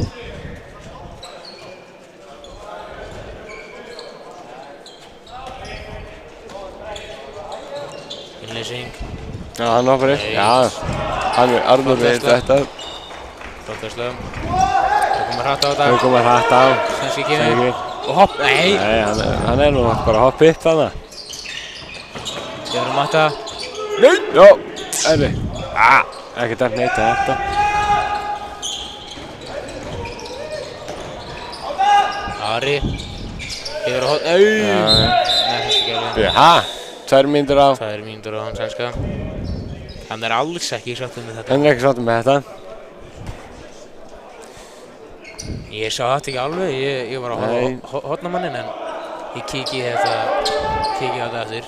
S3: Innleysing.
S4: Já, hann hoppar upp. Já, hann er arður við þetta.
S3: Flottaslega. Það komur hratt á þetta.
S4: Það komur hratt á.
S3: Svenski kemur. Og hopp, nei!
S4: Nei, hann er nú bara að hoppa upp þarna.
S3: Sjáum Matta.
S4: Nei! Jó, erri. Ekki dæmt neitt að þetta.
S3: Ari. Hefur að hopp, nei! Nei, þessi ekki alveg.
S4: Jaha, 2 mínútur á.
S3: 2 mínútur á hann svenska. Hann er alls ekki sáttur með þetta.
S4: Hann er ekki sáttur með þetta.
S3: Ég sá þetta ekki alveg, ég var að horna mannin en ég kíki þetta eftir.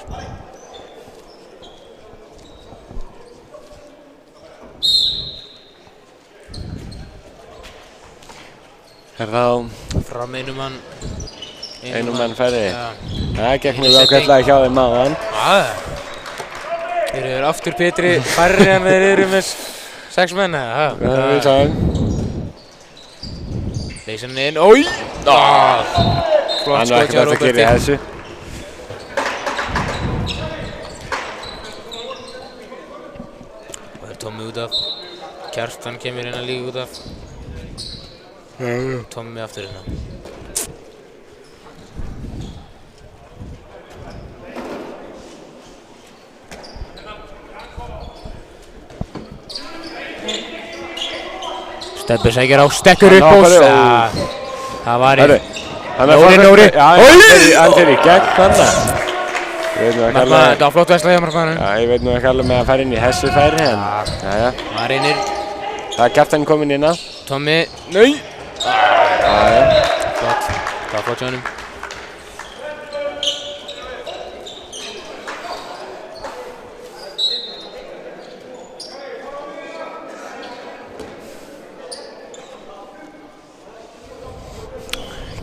S4: Þá
S3: Fram einum mann
S4: ferði.
S3: Já.
S4: Það gekk mjög ákveðlega hjá þeim maðan.
S3: Þeir eru aftur betri færri en þeir eru með 6 menn.
S4: Það við sáum.
S3: Leysa hann inn, ói! Flott skot hjá
S4: Róberti. Þessu.
S3: Og það er Tommi út af. Kjartan kemur inn að líka út af. Tommi aftur inn á. Stebbi sækir á, stekkur upp og það var í Nóri.
S4: Hann fyrir í gegn þannig.
S3: Það var flott vesla hjá markmannum.
S4: Já, ég veit nú ekki alveg með að fara inn í hessu færi en
S3: það reynir.
S4: Það er Kjartan kominn inn á.
S3: Tommi, nei!
S4: Flott.
S3: Það var flott hjá honum.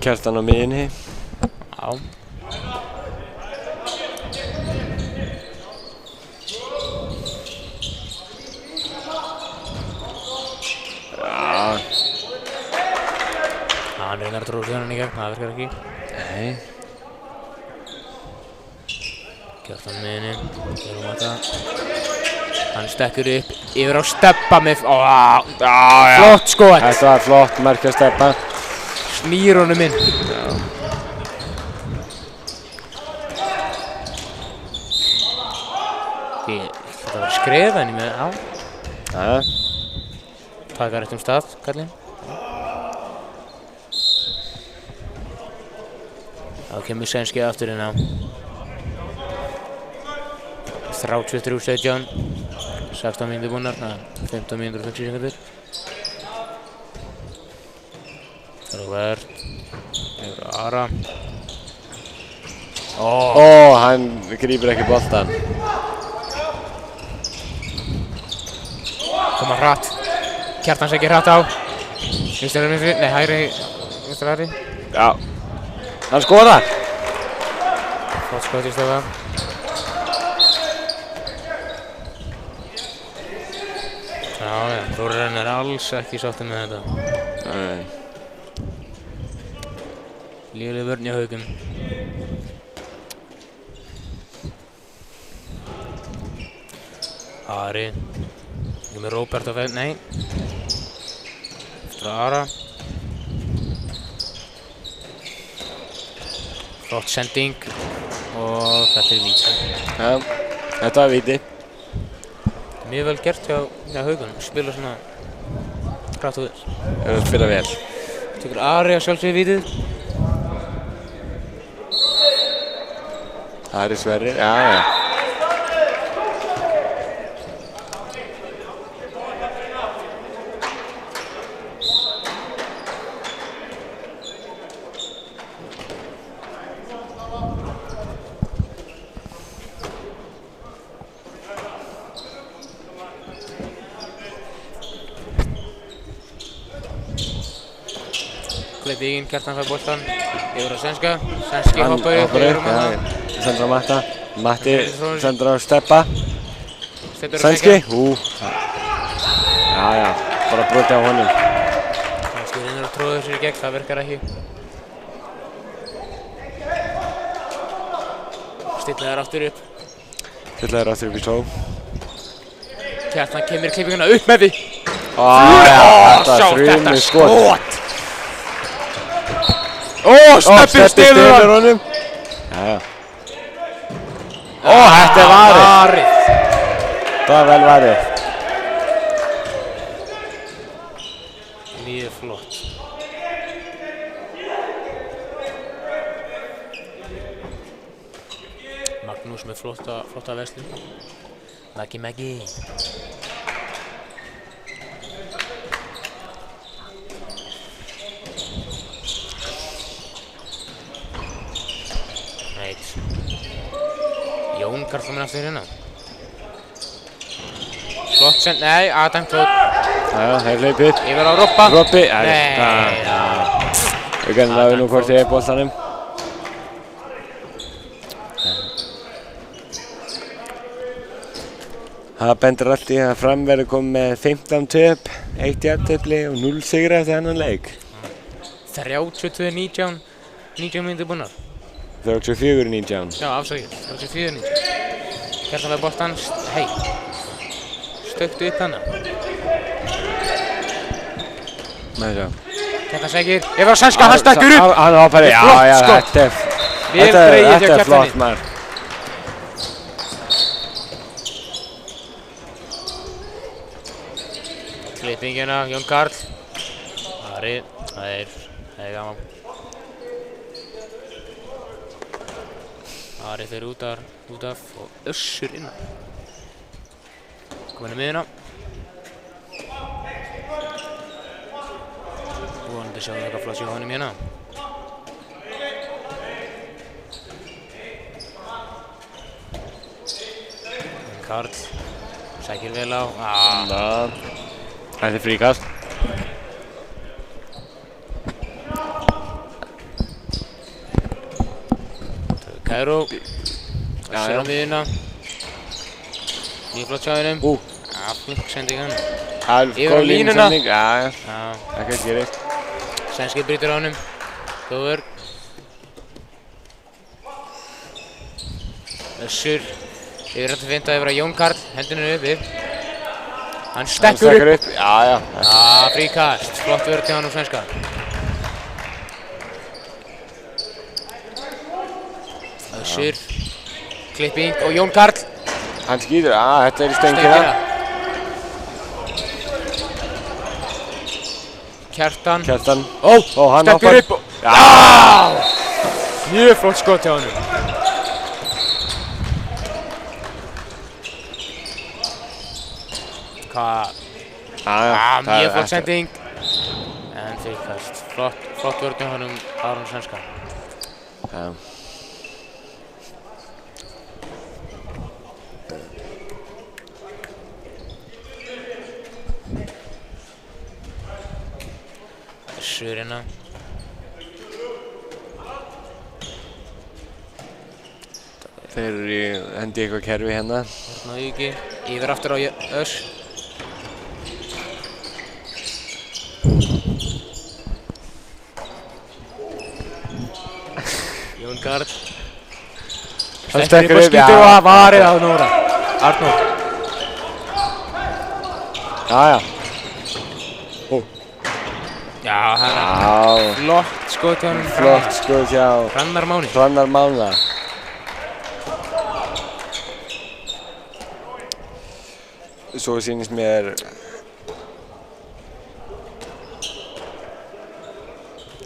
S4: Kjartan á miðjunni.
S3: Já. Hann reynar að tróða þjóðan í gegn, það virkar ekki.
S4: Nei.
S3: Kjartan miðjunni, gerum þetta. Hann stekkur upp, yfir á Stebba með... Flott skot!
S4: Þetta var flott, markið Stebba.
S3: Snýr honum inn. Þetta var skrefa henni með, Taka rétt stað, kallinn. Þá kemur svenski aftur inn á. 33-17. 16 mínútur búnar, 15 mínútur og 50 sekundur. Róbert. Yfir Ara.
S4: Hann grípur ekki boltan.
S3: Koma hratt. Kjartan sækir hratt á. Vinstri vinstri, nei hægri, vinstri hægri.
S4: Já. Hann skorar.
S3: Flott skot í stöða. Þórarinn er alls ekki sáttur með þetta.
S4: Nei.
S3: Léleg vörn hjá Haugum. Ari. Ég með Róbert á veginn, nei. Eftir Ara. Flott sending. Og þetta er víti.
S4: Já, þetta var víti.
S3: Mjög vel gert hjá Haugum. Spila svona hratt og vel.
S4: Það spila vel.
S3: Tekur Ari að sjálfsögðu vítið.
S4: Ari Sverrir, já.
S3: Kleipíkin, Kjartan fær boltan. Yfir á Svenska. Svenski hoppar upp yfir á Matta.
S4: Sendur á Matta. Matti sendur á Steppa. Svenski. Já, bara broti á honum.
S3: Svenski reynir að tróða sér í gegn, það virkar ekki. Stilla þær aftur upp.
S4: Stilla þær aftur upp í tó.
S3: Kjartan kemur Kleipinguna upp með því.
S4: Þetta frumið skot.
S3: Steppi stelur
S4: honum. Já. Þetta er varið. Það var vel varið.
S3: Mjög flott. Magnús með flotta verslun. Maggi. Jón Karl kominn aftur hérna. Flott send, nei, Adam flott.
S4: Já, það er hlaupið.
S3: Yfir á Robba.
S4: Robbi,
S3: nei.
S4: Við kannum að við nú hvort ég er boltanum. Það bendur allt í að Fram verður komið með 15 töp, 1 jafntefli og 0 sigra eftir þennan leik.
S3: 32-19 mínútur búnar.
S4: 34-19.
S3: Já, afsakið, 34-19. Kjartan fær boltan, stöktu upp hana.
S4: Með sjá.
S3: Kjartan segir, yfir á Svenska, hann stekkur upp!
S4: Hann hoppar í, þetta er flott maður.
S3: Klippingina, Jón Karl. Ari, það er gaman. Ari fer út af og Össur innan. Kominn í miðjuna. Vonandi sjáum við eitthvað flott hjá honum hérna. Karl sækir vel á.
S4: Þetta er fríkast.
S3: Kæró. Össur á miðjuna. Mjög flott hjá honum. Flink sending hann. Yfir á línuna.
S4: Ekkert gerist.
S3: Svenski brýtur á honum. Góður. Össur. Yfir hægt að finta yfir á Jón Karl. Hendurinn er uppi. Hann stekkur upp. Fríkast. Flott vörð hjá hann Svenska. Össur. Klipping og Jón Karl.
S4: Hann skýtur, þetta er í stöngina.
S3: Kjartan.
S4: Hann
S3: stekkur upp. Mjög flott skot hjá honum. Mjög flott sending. En fríkast. Flott vörð hjá honum Aron Svenska. Össur hérna.
S4: Þeir eru í hendi eitthvað kerfi hérna.
S3: Þarna auki. Yfir aftur á Öss. Jón Karl. Stekkur upp og skýtur og varið á Nóra. Arnór. Flott skot hjá honum.
S4: Flott skot hjá
S3: Hrannar Máni.
S4: Svo sýnist mér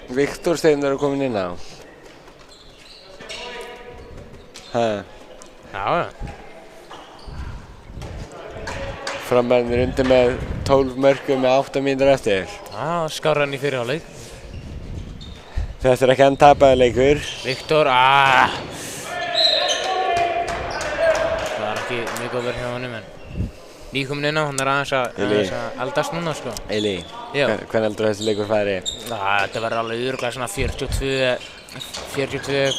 S4: Viktor Steinn er komin inn á. Frammenn er undir með 12 mörkum með 8 mínútur eftir.
S3: Skárra hann í fyrri hálfleik.
S4: Þetta er ekki enn tapaður leikur.
S3: Viktor, það er ekki mjög góð verð hjá honum en nýkominn inn á, hann aðeins að eldast núna, sko.
S4: Eili,
S3: Já.
S4: hvernig heldur þessi leikur færi?
S3: Þetta verður alveg örugglega svona 42,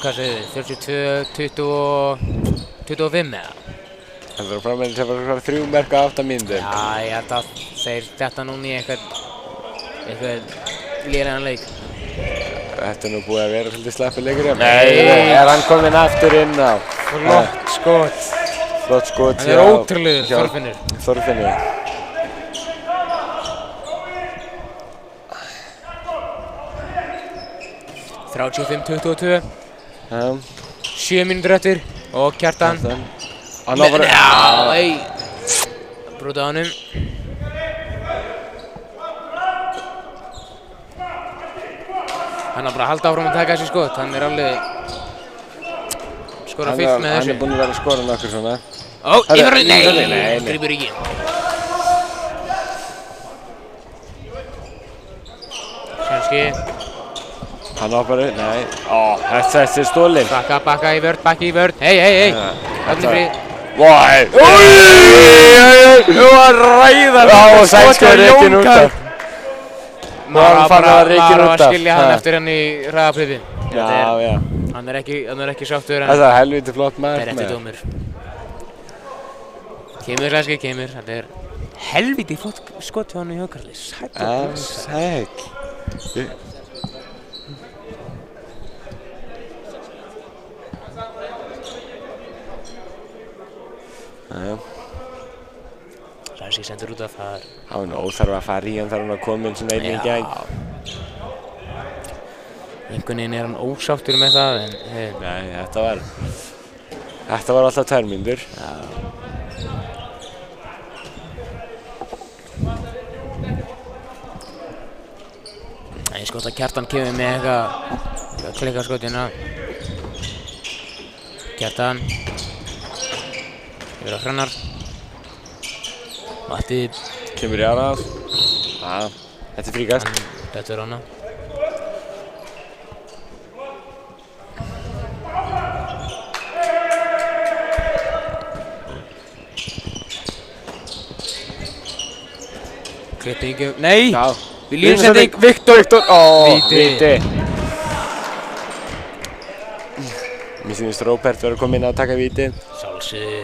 S3: hvað segir þið, 25 eða?
S4: Heldur þú frammeðin sem var 3 mörk á 8 mínútur?
S3: Já, ég held að þeir detta núna í eitthvað lélegan leik.
S4: Þetta er nú búið að vera svolítið slappur leikur, já. Nei, hann kominn aftur inn á.
S3: Flott skot.
S4: Flott skot
S3: Það er ótrúlegur, Þorfinnur.
S4: Þorfinnur.
S3: 35-22.
S4: Já.
S3: 7 mínútur eftir og Kjartan.
S4: Já,
S3: brútið á honum. Hann á bara að halda áfram að taka þessi skot. Hann er alveg skora fyllt með þessu.
S4: Hann er búinn að vera að skora nokkur svona.
S3: Ó, yfir, nei, grípur ekki. Svenski.
S4: Hann ápar upp, nei. Ó, þessi er stólinn.
S3: Bakka í vörð, bakki í vörð. Hei. Öllum frið.
S4: Vói!
S3: Þú var ræðan.
S4: Já, og Svenski er reikin út af.
S3: Maður var að skilja hann eftir hann í hraðapliðin.
S4: Já.
S3: Hann er ekki sáttur.
S4: Þetta er helviti flott mark með.
S3: Rétti dómur. Kemur Svenski, kemur. Þetta er helviti flott skot hjá hann í Hökarli.
S4: Sæll.
S3: Svenski sendur út af það.
S4: Það var óþarf að fara í hann þar hann að koma inn svona einn í gegn.
S3: Einhvern veginn er hann ósáttur með það, en
S4: nei, þetta var alltaf 2 mínútur.
S3: Ég skot að Kjartan kemur með eitthvað klikkaskotina. Kjartan yfir á Hrannar. Matti
S4: Kemur í árað. Þetta er fríkast.
S3: Þetta er hana. Klippingu, nei!
S4: Já.
S3: Línusending,
S4: Viktor!
S3: Víti.
S4: Mér sýnist Róbert verður að koma inn að taka víti.
S3: Sjálfsögðu.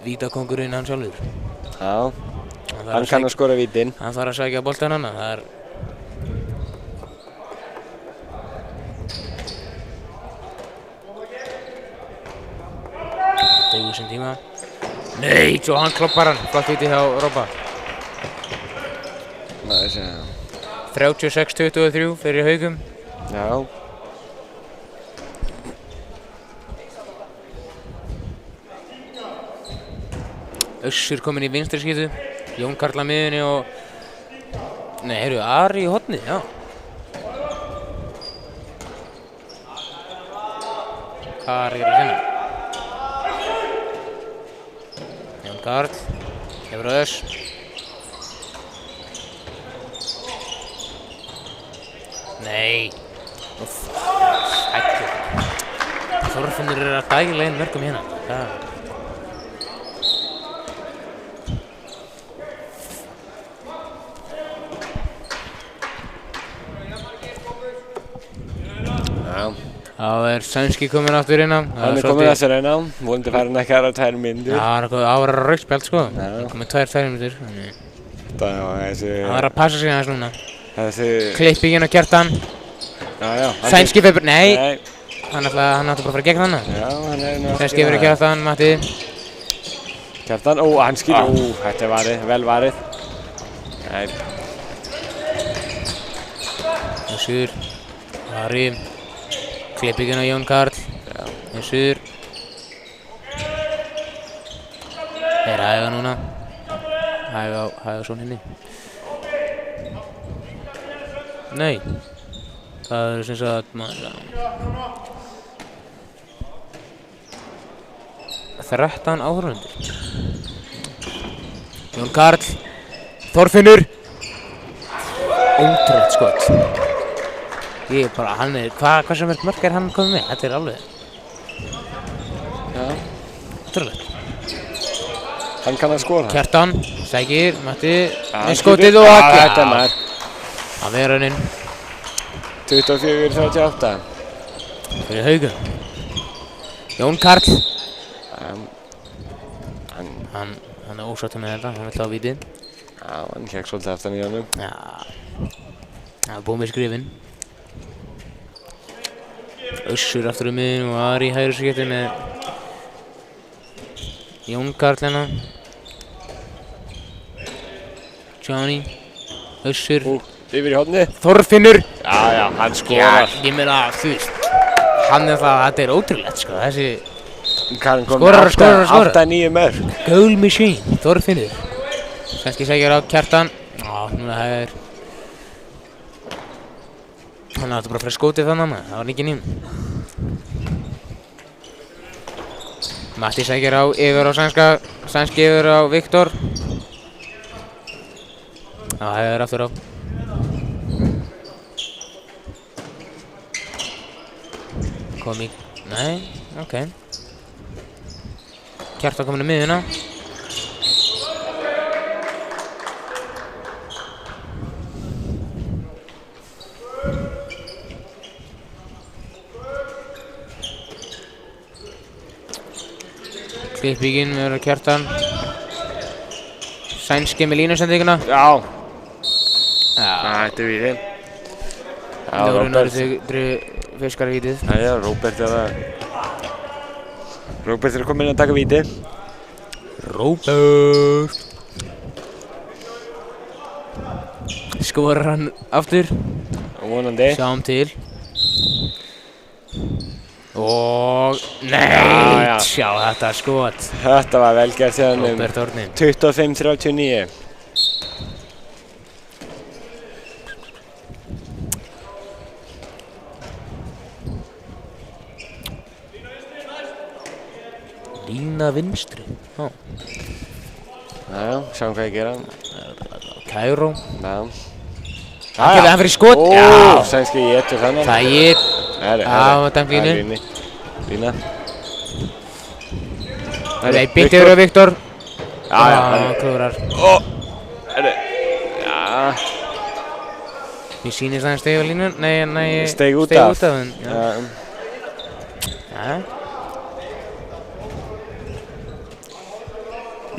S3: Vítakóngurinn hann sjálfur.
S4: Já. Hann kann að skora vítin.
S3: Hann þarf að sækja boltan hana. Það er tegur sinn tíma. Nei, svo hann kloppar hann. Flott víti hjá Róba. 36-23 fyrir Haugum.
S4: Já.
S3: Össur kominn í vinstri skítu. Jón Karl á miðjunni og nei, heyrðu, Ari í horni, já. Ari er að finna. Jón Karl, hefur Öss. Nei. Hættu. Þorfinnur er að dæla inn mörgum hérna. Það er Svenski kominn aftur inn á.
S4: Hann er kominn aftur inn á. Vonandi fær hann ekki aðra 2 mínútur.
S3: Já, það var rautt spjald sko. Það komið 2 mínútur. Það var að passa sig aðeins núna. Klippingin á Kjartan. Svenski fyrir... Nei! Hann átti bara að fara gegn hana.
S4: Já, hann er nú...
S3: Svenski fyrir Kjartan, Matti.
S4: Kjartan, hann skilur. Þetta er varið, vel varið. Nei.
S3: Össur. Ari. Klippingin á Jón Karl. Össur. Þeir hæga núna. Hæga svona henni. Nei. Það eru sem sagt 13 áhorfendur. Jón Karl. Þorfinnur. Ótrúlegt skot. Ég er bara, hann er, hversu mörg er hann komið með? Þetta er alveg.
S4: Já.
S3: Ótrúlegt.
S4: Hann kann að skora.
S3: Kjartan, sækir, Matti, með skotið og
S4: að þetta er maður.
S3: Að vera hann inn.
S4: 24-38.
S3: Fyrir Haugum. Jón Karl. Hann er ósáttur með þetta, hann vill á vítið.
S4: Já, hann kekk svolítið aftan í honum.
S3: Já. Það er búið með skrifin. Össur aftur miðjun og Ari í hægri skipti með Jón Karl hérna. Johnny. Össur.
S4: Yfir í horni.
S3: Þorfinnur.
S4: Já, hann skorar.
S3: Já, ég meina, þú veist, hann er það, þetta er ótrúlegt, sko, þessi
S4: skorar. 8-9 mörg.
S3: Goal machine, Þorfinnur. Sænski sækjar á Kjartan. Já, núna hægir. Hann átti bara að fara skótið þannig, það var ekki ným. Matti sækjar á, yfir á Sænski yfir á Viktor. Já, hægir aftur á. Komið, nei, ok. Kjartan komin í miðjuna. Klippíkinn með Kjartan. Sænski með línusendinguna.
S4: Já. Þetta er víti. Já, Róbert.
S3: Fiskar vítið.
S4: Já, Róbert er að koma inn að taka víti.
S3: Róbert. Skorar hann aftur.
S4: Vonandi.
S3: Sjáum til. Og nei, sjá þetta skot.
S4: Þetta var vel gert hjá honum.
S3: Róbert Árni.
S4: 25-39.
S3: Lína vinstri.
S4: Já, sjáum hvað ég gera.
S3: Kæró.
S4: Já.
S3: Hann fyrir skot. Já.
S4: Sænski étur þannig.
S3: Það ég. Já, dæmt línu.
S4: Lína.
S3: Nei, byggt yfir á Viktor.
S4: Já,
S3: hann klúrar.
S4: Já.
S3: Mér sýnist að hann steig á línu. Nei,
S4: steig út af.
S3: Já.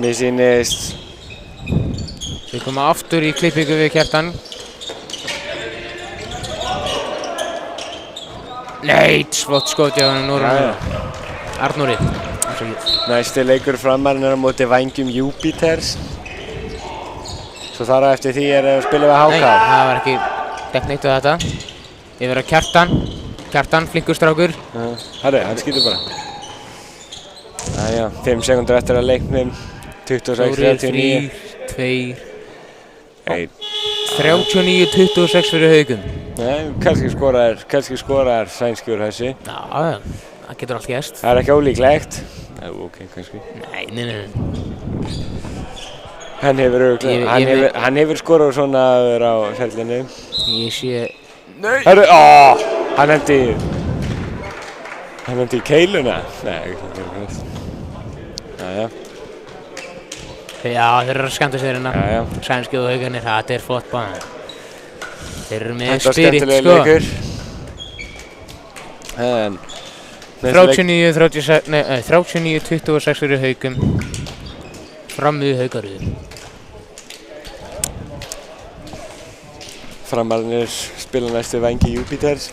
S4: Mér sýnist.
S3: Við komum aftur í klippingu við Kjartan. Nei, flott skot hjá hann Arnóri.
S4: Næsti leikur Framarinn er á móti Vængjum Júpiters. Svo þar á eftir því er að spila við HK.
S3: Nei, það var ekki dæmt neitt á þetta. Yfir á Kjartan. Kjartan, flinkur strákur.
S4: Herru, hann skýtur bara. Jæja, 5 sekundur eftir að leiknum. 26-39.
S3: 2, 39-26 fyrir Haugum.
S4: Nei, kannski skorar Sænskjur þessi.
S3: Já, það getur allt gerst.
S4: Það er ekki ólíklegt. Ok, kannski.
S3: Nei.
S4: Hann hefur skorað svona aður á ferlinu.
S3: Ég sé... Nei!
S4: Herru, hann hendi í keiluna. Nei, ekki það. Jæja.
S3: Já, þeir eru að skemmta sér hérna. Sænski og Haugarnir, þetta er flott bana. Þeir eru með spirit, sko. 39-26 fyrir Haugum. Fram við Haugaröðum.
S4: Framarnir spila næstu Vængi Júpiters.